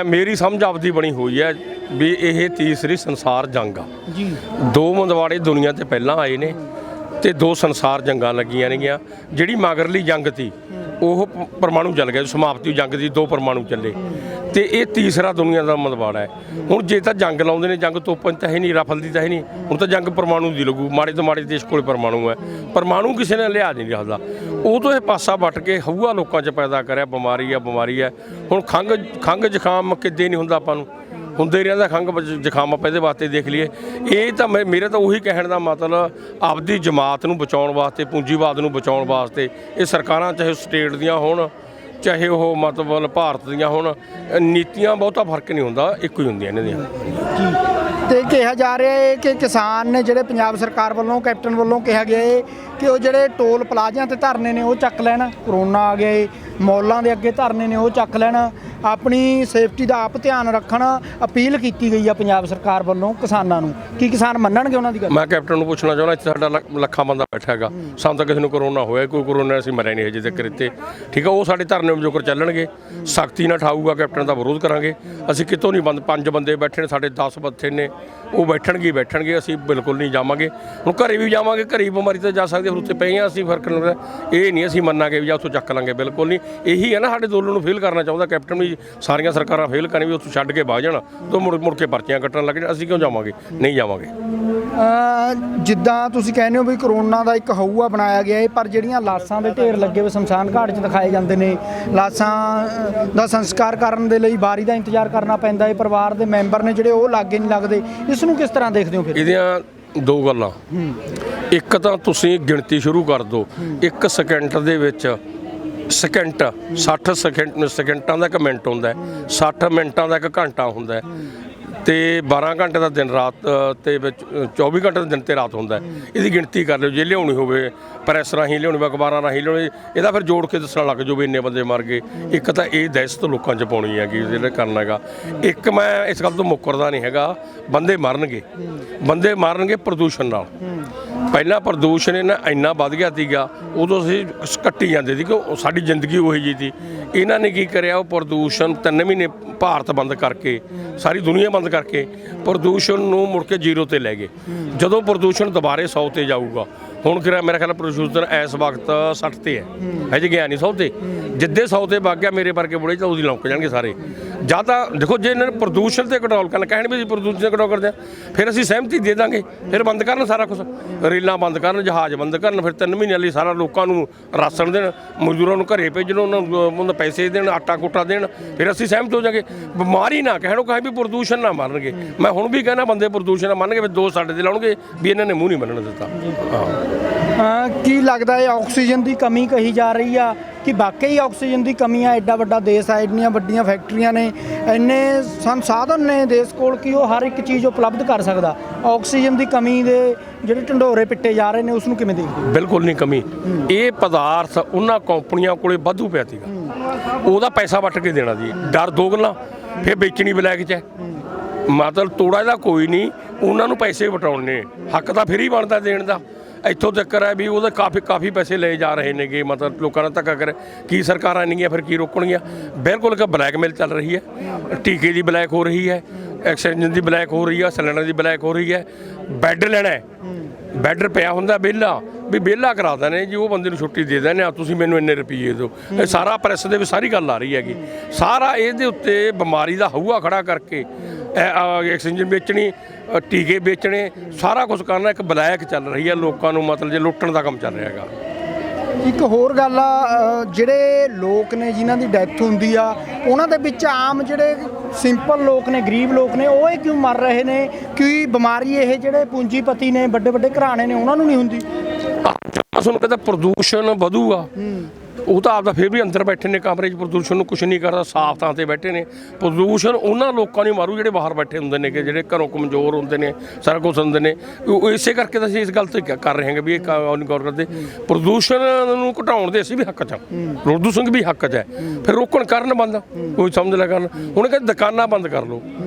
ਮੇਰੀ ਸਮਝ ਆਪਦੀ ਬਣੀ ਹੋਈ ਹੈ ਵੀ ਇਹ ਤੀਸਰੀ ਸੰਸਾਰ ਜੰਗ ਆ ਜੀ। 2 ਮੰਦਵਾੜੇ ਦੁਨੀਆ ਤੇ ਪਹਿਲਾਂ ਆਏ ਨੇ ਤੇ 2 ਸੰਸਾਰ ਜੰਗਾਂ ਲੱਗੀਆਂ ਨੇਗੀਆਂ। ਜਿਹੜੀ ਮਗਰਲੀ ਜੰਗ ਸੀ ਉਹ ਪਰਮਾਣੂ ਚੱਲ ਗਿਆ, ਸਮਾਪਤੀ ਜੰਗ ਦੀ 2 ਪਰਮਾਣੂ ਚੱਲੇ, ਤੇ ਇਹ ਤੀਸਰਾ ਦੁਨੀਆ ਦਾ ਮੰਦਵਾੜਾ ਹੈ। ਹੁਣ ਜੇ ਤਾਂ ਜੰਗ ਲਾਉਂਦੇ ਨੇ, ਜੰਗ ਤੋਪਾਂ ਤਾਂ ਹੈ ਨਹੀਂ, ਰਾਫਲ ਦੀ ਤਾਂ ਹੈ ਨਹੀਂ, ਹੁਣ ਤਾਂ ਜੰਗ ਪਰਮਾਣੂ ਦੀ ਲੱਗੂ। ਮਾੜੇ ਤੋਂ ਮਾੜੇ ਦੇਸ਼ ਕੋਲ ਪਰਮਾਣੂ ਹੈ, ਪਰਮਾਣੂ ਕਿਸੇ ਨੇ ਲਿਆ ਨਹੀਂ ਰੱਖਦਾ। ਉਹ ਤੋਂ ਇਹ ਪਾਸਾ ਵੱਟ ਕੇ ਹਊਆ ਲੋਕਾਂ 'ਚ ਪੈਦਾ ਕਰਿਆ, ਬਿਮਾਰੀ ਹੈ। ਹੁਣ ਖੰਘ ਜ਼ੁਕਾਮ ਕਿੱਦੇ ਨਹੀਂ ਹੁੰਦਾ, ਆਪਾਂ ਨੂੰ ਹੁੰਦੇ ਰਹਿੰਦਾ ਖੰਘ ਜ਼ੁਕਾਮ। ਆਪਾਂ ਇਹਦੇ ਵਾਸਤੇ ਦੇਖ ਲਈਏ, ਇਹ ਤਾਂ ਮੇਰੇ ਤਾਂ ਉਹੀ ਕਹਿਣ ਦਾ ਮਤਲਬ, ਆਪਦੀ ਜਮਾਤ ਨੂੰ ਬਚਾਉਣ ਵਾਸਤੇ, ਪੂੰਜੀਵਾਦ ਨੂੰ ਬਚਾਉਣ ਵਾਸਤੇ ਇਹ ਸਰਕਾਰਾਂ, ਚਾਹੇ ਸਟੇਟ ਦੀਆਂ ਹੋਣ, ਚਾਹੇ ਉਹ ਮਤਲਬ ਭਾਰਤ ਦੀਆਂ ਹੋਣ, ਨੀਤੀਆਂ ਬਹੁਤਾ ਫਰਕ ਨਹੀਂ ਹੁੰਦਾ, ਇੱਕੋ ਹੀ ਹੁੰਦੀਆਂ ਇਹਨਾਂ ਦੀਆਂ। ਤੇ ਕਿਹਾ ਜਾ ਰਿਹਾ ਹੈ ਕਿ ਕਿਸਾਨ ਨੇ ਜਿਹੜੇ ਪੰਜਾਬ ਸਰਕਾਰ ਵੱਲੋਂ, ਕੈਪਟਨ ਵੱਲੋਂ ਕਿਹਾ ਗਿਆ ਹੈ ਕਿ ਉਹ ਜਿਹੜੇ ਟੋਲ ਪਲਾਜ਼ਿਆਂ ਤੇ ਧਰਨੇ ਨੇ ਉਹ ਚੱਕ ਲੈਣ। ਕਰੋਨਾ ਆ ਗਿਆ ਏ, ਮੌਲਾਂ ਦੇ ਅੱਗੇ ਧਰਨੇ ਨੇ ਉਹ ਚੱਕ ਲੈਣ, ਆਪਣੀ ਸੇਫਟੀ ਦਾ ਆਪ ਧਿਆਨ ਰੱਖਣ, ਅਪੀਲ ਕੀਤੀ ਗਈ ਆ ਪੰਜਾਬ ਸਰਕਾਰ ਵੱਲੋਂ ਕਿਸਾਨਾਂ ਨੂੰ। ਕੀ ਕਿਸਾਨ ਮੰਨਣਗੇ ਉਹਨਾਂ ਦੀ ਗੱਲ? ਮੈਂ ਕੈਪਟਨ ਨੂੰ ਪੁੱਛਣਾ ਚਾਹੁੰਦਾ, ਇੱਥੇ ਸਾਡਾ ਲੱਖਾਂ ਬੰਦਾ ਬੈਠਾ ਹੈਗਾ, ਸਾਨੂੰ ਤਾਂ ਕਿਸੇ ਨੂੰ ਕਰੋਨਾ ਹੋਇਆ, ਕੋਈ ਕਰੋਨਾ ਅਸੀਂ ਮਰਿਆ ਨਹੀਂ ਅਜੇ ਤੱਕ ਇੱਥੇ। ਠੀਕ ਆ, ਉਹ ਸਾਡੇ ਧਰਨੇ ਜੋਕਰ ਚੱਲਣਗੇ, ਸਖਤੀ ਨਾਲ ਠਾਊਗਾ, ਕੈਪਟਨ ਦਾ ਵਿਰੋਧ ਕਰਾਂਗੇ। ਅਸੀਂ ਕਿਤੋਂ ਨਹੀਂ 5 ਬੰਦੇ ਬੈਠੇ ਨੇ, ਸਾਡੇ 10 ਬੱਥੇ ਨੇ, ਉਹ ਬੈਠਣਗੇ, ਅਸੀਂ ਬਿਲਕੁਲ ਨਹੀਂ ਜਾਵਾਂਗੇ। ਹੁਣ ਘਰੇ ਵੀ ਜਾਵਾਂਗੇ, ਘਰੇ ਬਿਮਾਰੀ ਤਾਂ ਜਾ ਸਕਦੇ, ਫਿਰ ਉੱਥੇ ਪਏ ਹਾਂ ਅਸੀਂ, ਫਰਕ ਨਹੀਂ। ਇਹ ਨਹੀਂ ਅਸੀਂ ਮੰਨਾਂਗੇ ਵੀ ਜਾਂ ਉੱਥੋਂ ਚੱਕ ਲਾਂਗੇ, ਬਿਲਕੁਲ ਨਹੀਂ। ਇਹੀ ਹੈ ਨਾ, ਸਾਡੇ ਅੰਦੋਲਨ ਨੂੰ ਫੇਲ ਕਰਨਾ ਚਾਹੁੰਦਾ ਕੈਪਟਨ ਵੀ। ਸਾਰੀਆਂ ਸਰਕਾਰਾਂ ਫੇਲ ਕਰੇ ਵੀ ਉੱਥੋਂ ਛੱਡ ਕੇ ਵਗ ਜਾਣ, ਤੋਂ ਮੁੜ ਕੇ ਪਰਚੀਆਂ ਕੱਟਣ ਲੱਗ ਜਾਣ। ਅਸੀਂ ਕਿਉਂ ਜਾਵਾਂਗੇ? ਨਹੀਂ ਜਾਵਾਂਗੇ। ਜਿੱਦਾਂ ਤੁਸੀਂ ਕਹਿੰਦੇ ਹੋ ਵੀ ਕਰੋਨਾ ਦਾ ਇੱਕ ਹਊਆ ਬਣਾਇਆ ਗਿਆ ਹੈ, ਪਰ ਜਿਹੜੀਆਂ ਲਾਸ਼ਾਂ ਦੇ ਢੇਰ ਲੱਗੇ ਹੋਏ ਸ਼ਮਸ਼ਾਨ ਘਾਟ 'ਚ ਦਿਖਾਏ ਜਾਂਦੇ ਨੇ, ਲਾਸ਼ਾਂ ਦਾ ਸੰਸਕਾਰ ਕਰਨ ਦੇ ਲਈ ਵਾਰੀ ਦਾ ਇੰਤਜ਼ਾਰ ਕਰਨਾ ਪੈਂਦਾ ਹੈ, ਪਰਿਵਾਰ ਦੇ ਮੈਂਬਰ ਨੇ ਜਿਹੜੇ ਉਹ ਲਾਗੇ ਨਹੀਂ ਲੱਗਦੇ, ਇਸ ਨੂੰ ਕਿਸ ਤਰ੍ਹਾਂ ਦੇਖਦੇ ਹੋ? ਫਿਰ ਇਹਦੀਆਂ 2 ਗੱਲਾਂ। ਇੱਕ ਤਾਂ ਤੁਸੀਂ ਗਿਣਤੀ ਸ਼ੁਰੂ ਕਰ ਦਿਓ, 1 ਸਕਿੰਟ ਦੇ ਵਿੱਚ 60 ਸਕਿੰਟਾਂ ਦਾ 1 ਮਿੰਟ ਹੁੰਦਾ, 60 ਮਿੰਟਾਂ ਦਾ 1 ਘੰਟਾ ਹੁੰਦਾ। ਤੇ 12 ਘੰਟੇ ਦਾ ਦਿਨ ਰਾਤ ਤੇ ਵਿੱਚ 24 ਘੰਟੇ ਦਾ ਦਿਨ ਤੇ ਰਾਤ ਹੁੰਦਾ। ਇਹਦੀ ਗਿਣਤੀ ਕਰ ਲਿਓ, ਜੇ ਲਿਆਉਣੀ ਹੋਵੇ ਪ੍ਰੈਸ ਰਾਹੀਂ ਲਿਆਉਣੀ ਹੋਵੇ, ਅਖਬਾਰਾਂ ਰਾਹੀਂ ਲਿਆਉਣੀ, ਇਹਦਾ ਫਿਰ ਜੋੜ ਕੇ ਦੱਸਣ ਲੱਗ ਜਾਓ ਵੀ ਇੰਨੇ ਬੰਦੇ ਮਰ ਗਏ। ਇੱਕ ਤਾਂ ਇਹ ਦਹਿਸ਼ਤ ਲੋਕਾਂ 'ਚ ਪਾਉਣੀ ਹੈਗੀ ਜਿਹੜਾ ਕਰਨਾ ਹੈਗਾ। ਇੱਕ ਮੈਂ ਇਸ ਗੱਲ ਤੋਂ ਮੁੱਕਰਦਾ ਨਹੀਂ ਹੈਗਾ, ਬੰਦੇ ਮਰਨਗੇ ਪ੍ਰਦੂਸ਼ਣ ਨਾਲ। ਪਹਿਲਾਂ ਪ੍ਰਦੂਸ਼ਣ ਇੰਨਾ ਵੱਧ ਗਿਆ ਸੀਗਾ, ਉਦੋਂ ਅਸੀਂ ਕੱਟੀ ਜਾਂਦੇ ਸੀ ਕਿ ਸਾਡੀ ਜ਼ਿੰਦਗੀ ਉਹੀ ਜਿਹੀ ਸੀ। ਇਹਨਾਂ ਨੇ ਕੀ ਕਰਿਆ, ਉਹ ਪ੍ਰਦੂਸ਼ਣ 3 ਮਹੀਨੇ ਭਾਰਤ ਬੰਦ ਕਰਕੇ, ਸਾਰੀ ਦੁਨੀਆ ਬੰਦ ਕਰਕੇ ਪ੍ਰਦੂਸ਼ਣ ਨੂੰ ਮੁੜ ਕੇ 0 ਤੇ ਲੈ ਗਏ। ਜਦੋਂ ਪ੍ਰਦੂਸ਼ਣ ਦੁਬਾਰੇ 100 ਤੇ ਜਾਊਗਾ, ਹੁਣ ਮੇਰਾ ਖਿਆਲ ਪ੍ਰਦੂਸ਼ਣ ਇਸ ਵਕਤ 60 ਤੇ ਹੈ, ਹਜੇ ਗਿਆ ਨਹੀਂ 100 ਤੇ। ਜਿੱਦੇ 100 ਤੇ ਵਗ ਗਿਆ, ਮੇਰੇ ਵਰਗੇ ਬੁੜੇ ਤਾਂ ਉਹਦੀ ਲੌਂਕ ਜਾਣਗੇ ਸਾਰੇ। ਜਾਂ ਤਾਂ ਦੇਖੋ, ਜੇ ਇਹਨਾਂ ਨੇ ਪ੍ਰਦੂਸ਼ਣ ਤੇ ਕੰਟਰੋਲ ਕਰਨਾ, ਕਹਿਣ ਵੀ ਅਸੀਂ ਪ੍ਰਦੂਸ਼ਣ ਤੇ ਕੰਟਰੋਲ ਕਰਦੇ ਹਾਂ, ਫਿਰ ਅਸੀਂ ਸਹਿਮਤੀ ਦੇ ਦਾਂਗੇ, ਫਿਰ ਬੰਦ ਕਰਨ ਸਾਰਾ ਕੁਝ, ਰੇਲਾਂ ਬੰਦ ਕਰਨ, ਜਹਾਜ਼ ਬੰਦ ਕਰਨ, ਫਿਰ 3 ਮਹੀਨਿਆਂ ਲਈ ਸਾਰਾ ਲੋਕਾਂ ਨੂੰ ਰਾਸ਼ਨ ਦੇਣ, ਮਜ਼ਦੂਰਾਂ ਨੂੰ ਘਰੇ ਭੇਜਣ, ਉਹਨਾਂ ਨੂੰ ਪੈਸੇ ਦੇਣ, ਆਟਾ ਕੋਟਾ ਦੇਣ, ਫਿਰ ਅਸੀਂ ਸਹਿਮਤ ਹੋ ਜਾਵਾਂਗੇ। ਬਿਮਾਰੀ ਨਾ ਕਹਿਣੋ ਕਹੇ ਵੀ ਪ੍ਰਦੂਸ਼ਣ ਨਾ ਮੰਨਣਗੇ। ਮੈਂ ਹੁਣ ਵੀ ਕਹਿਣਾ ਬੰਦੇ ਪ੍ਰਦੂਸ਼ਣ ਨਾ ਮੰਨਣਗੇ, ਫਿਰ 2 ਸਾਡੇ ਤੇ ਲਾਉਣਗੇ ਵੀ ਇਹਨਾਂ ਨੇ ਮੂੰਹ ਨਹੀਂ ਮੰਨਣ ਦਿੱਤਾ। ਕੀ ਲੱਗਦਾ ਹੈ ਆਕਸੀਜਨ ਦੀ ਕਮੀ ਕਹੀ ਜਾ ਰਹੀ ਆ ਕਿ ਵਾਕਈ ਆਕਸੀਜਨ ਦੀ ਕਮੀ ਆ? ਐਡਾ ਵੱਡਾ ਦੇਸ਼ ਆ, ਇੰਨੀਆਂ ਵੱਡੀਆਂ ਫੈਕਟਰੀਆਂ ਨੇ, ਇੰਨੇ ਸੰਸਾਧਨ ਨੇ ਦੇਸ਼ ਕੋਲ ਕਿ ਉਹ ਹਰ ਇੱਕ ਚੀਜ਼ ਉਪਲਬਧ ਕਰ ਸਕਦਾ। ਆਕਸੀਜਨ ਦੀ ਕਮੀ ਦੇ ਜਿਹੜੇ ਢੰਡੋਰੇ ਪਿੱਟੇ ਜਾ ਰਹੇ ਨੇ, ਉਸ ਨੂੰ ਕਿਵੇਂ ਦੇਖਦੇ? ਬਿਲਕੁਲ ਨਹੀਂ ਕਮੀ। ਇਹ ਪਦਾਰਥ ਉਹਨਾਂ ਕੰਪਨੀਆਂ ਕੋਲੇ ਵਾਧੂ ਪਿਆ ਸੀਗਾ, ਉਹਦਾ ਪੈਸਾ ਵੱਟ ਕੇ ਦੇਣਾ ਜੀ, ਡਰ ਦੋਗਲਾ, ਫਿਰ ਵੇਚਣੀ ਬਲੈਕ 'ਚ ਹੈ। ਮਤਲਬ ਤੋੜਾ ਇਹਦਾ ਕੋਈ ਨਹੀਂ, ਉਹਨਾਂ ਨੂੰ ਪੈਸੇ ਵਟਾਉਣੇ, ਹੱਕ ਤਾਂ ਫਿਰ ਹੀ ਬਣਦਾ ਦੇਣ ਦਾ। ਇੱਥੋਂ ਤੱਕ ਹੈ ਵੀ ਉਹਦੇ ਕਾਫੀ ਪੈਸੇ ਲਏ ਜਾ ਰਹੇ ਨੇਗੇ, ਮਤਲਬ ਲੋਕਾਂ ਨਾਲ ਧੱਕਾ ਕਰ। ਕੀ ਸਰਕਾਰਾਂ ਨਹੀਂ ਫਿਰ ਕੀ ਰੋਕਣਗੀਆਂ? ਬਿਲਕੁਲ ਇੱਕ ਬਲੈਕਮੇਲ ਚੱਲ ਰਹੀ ਹੈ, ਟੀਕੇ ਦੀ ਬਲੈਕ ਹੋ ਰਹੀ ਹੈ, ਆਕਸੀਜਨ ਦੀ ਬਲੈਕ ਹੋ ਰਹੀ ਹੈ, ਸਿਲੰਡਰ ਦੀ ਬਲੈਕ ਹੋ ਰਹੀ ਹੈ। ਬੈੱਡ ਲੈਣਾ, ਬੈੱਡ ਪਿਆ ਹੁੰਦਾ ਵਿਹਲਾ, ਵੀ ਵਿਹਲਾ ਕਰਾ ਦਿੰਦੇ ਜੀ, ਉਹ ਬੰਦੇ ਨੂੰ ਛੁੱਟੀ ਦੇ ਦਿੰਦੇ ਆ, ਤੁਸੀਂ ਮੈਨੂੰ ਇੰਨੇ ਰੁਪਈਏ ਦਿਓ। ਇਹ ਸਾਰਾ ਪ੍ਰੈਸ ਦੇ ਵਿੱਚ ਸਾਰੀ ਗੱਲ ਆ ਰਹੀ ਹੈਗੀ। ਸਾਰਾ ਇਹਦੇ ਉੱਤੇ ਬਿਮਾਰੀ ਦਾ ਹਊਆ ਖੜਾ ਕਰਕੇ ਆਕਸੀਜਨ ਵੇਚਣੀ, ਟੀਕੇ ਵੇਚਣੇ, ਸਾਰਾ ਕੁਝ ਕਰਨਾ। ਇੱਕ ਬਲੈਕ ਚੱਲ ਰਹੀ ਹੈ, ਲੋਕਾਂ ਨੂੰ ਮਤਲਬ ਜੇ ਲੁੱਟਣ ਦਾ ਕੰਮ ਚੱਲ ਰਿਹਾ ਹੈਗਾ। ਇੱਕ ਹੋਰ ਗੱਲ ਆ, ਜਿਹੜੇ ਲੋਕ ਨੇ ਜਿਨ੍ਹਾਂ ਦੀ ਡੈਥ ਹੁੰਦੀ ਆ, ਉਹਨਾਂ ਦੇ ਵਿੱਚ ਆਮ ਜਿਹੜੇ ਸਿੰਪਲ ਲੋਕ ਨੇ, ਗਰੀਬ ਲੋਕ ਨੇ, ਉਹ ਕਿਉਂ ਮਰ ਰਹੇ ਨੇ? ਕਿ ਬਿਮਾਰੀ ਇਹ ਜਿਹੜੇ ਪੂੰਜੀਪਤੀ ਨੇ, ਵੱਡੇ ਵੱਡੇ ਘਰਾਣੇ ਨੇ, ਉਹਨਾਂ ਨੂੰ ਨਹੀਂ ਹੁੰਦੀ? ਤੁਹਾਨੂੰ ਕਹਿੰਦਾ ਪ੍ਰਦੂਸ਼ਣ ਵਧੂਗਾ, ਉਹ ਤਾਂ ਆਪਦਾ ਫਿਰ ਵੀ ਅੰਦਰ ਬੈਠੇ ਨੇ ਕਮਰੇ 'ਚ, ਪ੍ਰਦੂਸ਼ਣ ਨੂੰ ਕੁਛ ਨਹੀਂ ਕਰਦਾ, ਸਾਫ਼ ਥਾਂ 'ਤੇ ਬੈਠੇ ਨੇ। ਪ੍ਰਦੂਸ਼ਣ ਉਹਨਾਂ ਲੋਕਾਂ ਨੂੰ ਮਾਰੂ ਜਿਹੜੇ ਬਾਹਰ ਬੈਠੇ ਹੁੰਦੇ ਨੇ, ਕਿ ਜਿਹੜੇ ਘਰੋਂ ਕਮਜ਼ੋਰ ਹੁੰਦੇ ਨੇ, ਸਾਰਾ ਕੁਛ ਹੁੰਦੇ ਨੇ। ਉਹ ਇਸੇ ਕਰਕੇ ਤਾਂ ਅਸੀਂ ਇਸ ਗੱਲ 'ਤੇ ਕਰ ਰਹੇ ਹਾਂ ਵੀ ਇਹ ਨਹੀਂ ਗੌਰ ਕਰਦੇ। ਪ੍ਰਦੂਸ਼ਣ ਨੂੰ ਘਟਾਉਣ ਦੇ ਅਸੀਂ ਵੀ ਹੱਕ 'ਚ ਹਾਂ, ਪ੍ਰਦੂਸ਼ਣ ਵੀ ਹੱਕ 'ਚ ਹੈ, ਫਿਰ ਰੋਕਣ ਕਰਨ ਬੰਦ, ਕੋਈ ਸਮਝ ਲੈ ਕਰਨ। ਹੁਣ ਕਹਿੰਦੇ ਦੁਕਾਨਾਂ ਬੰਦ ਕਰ ਲਓ,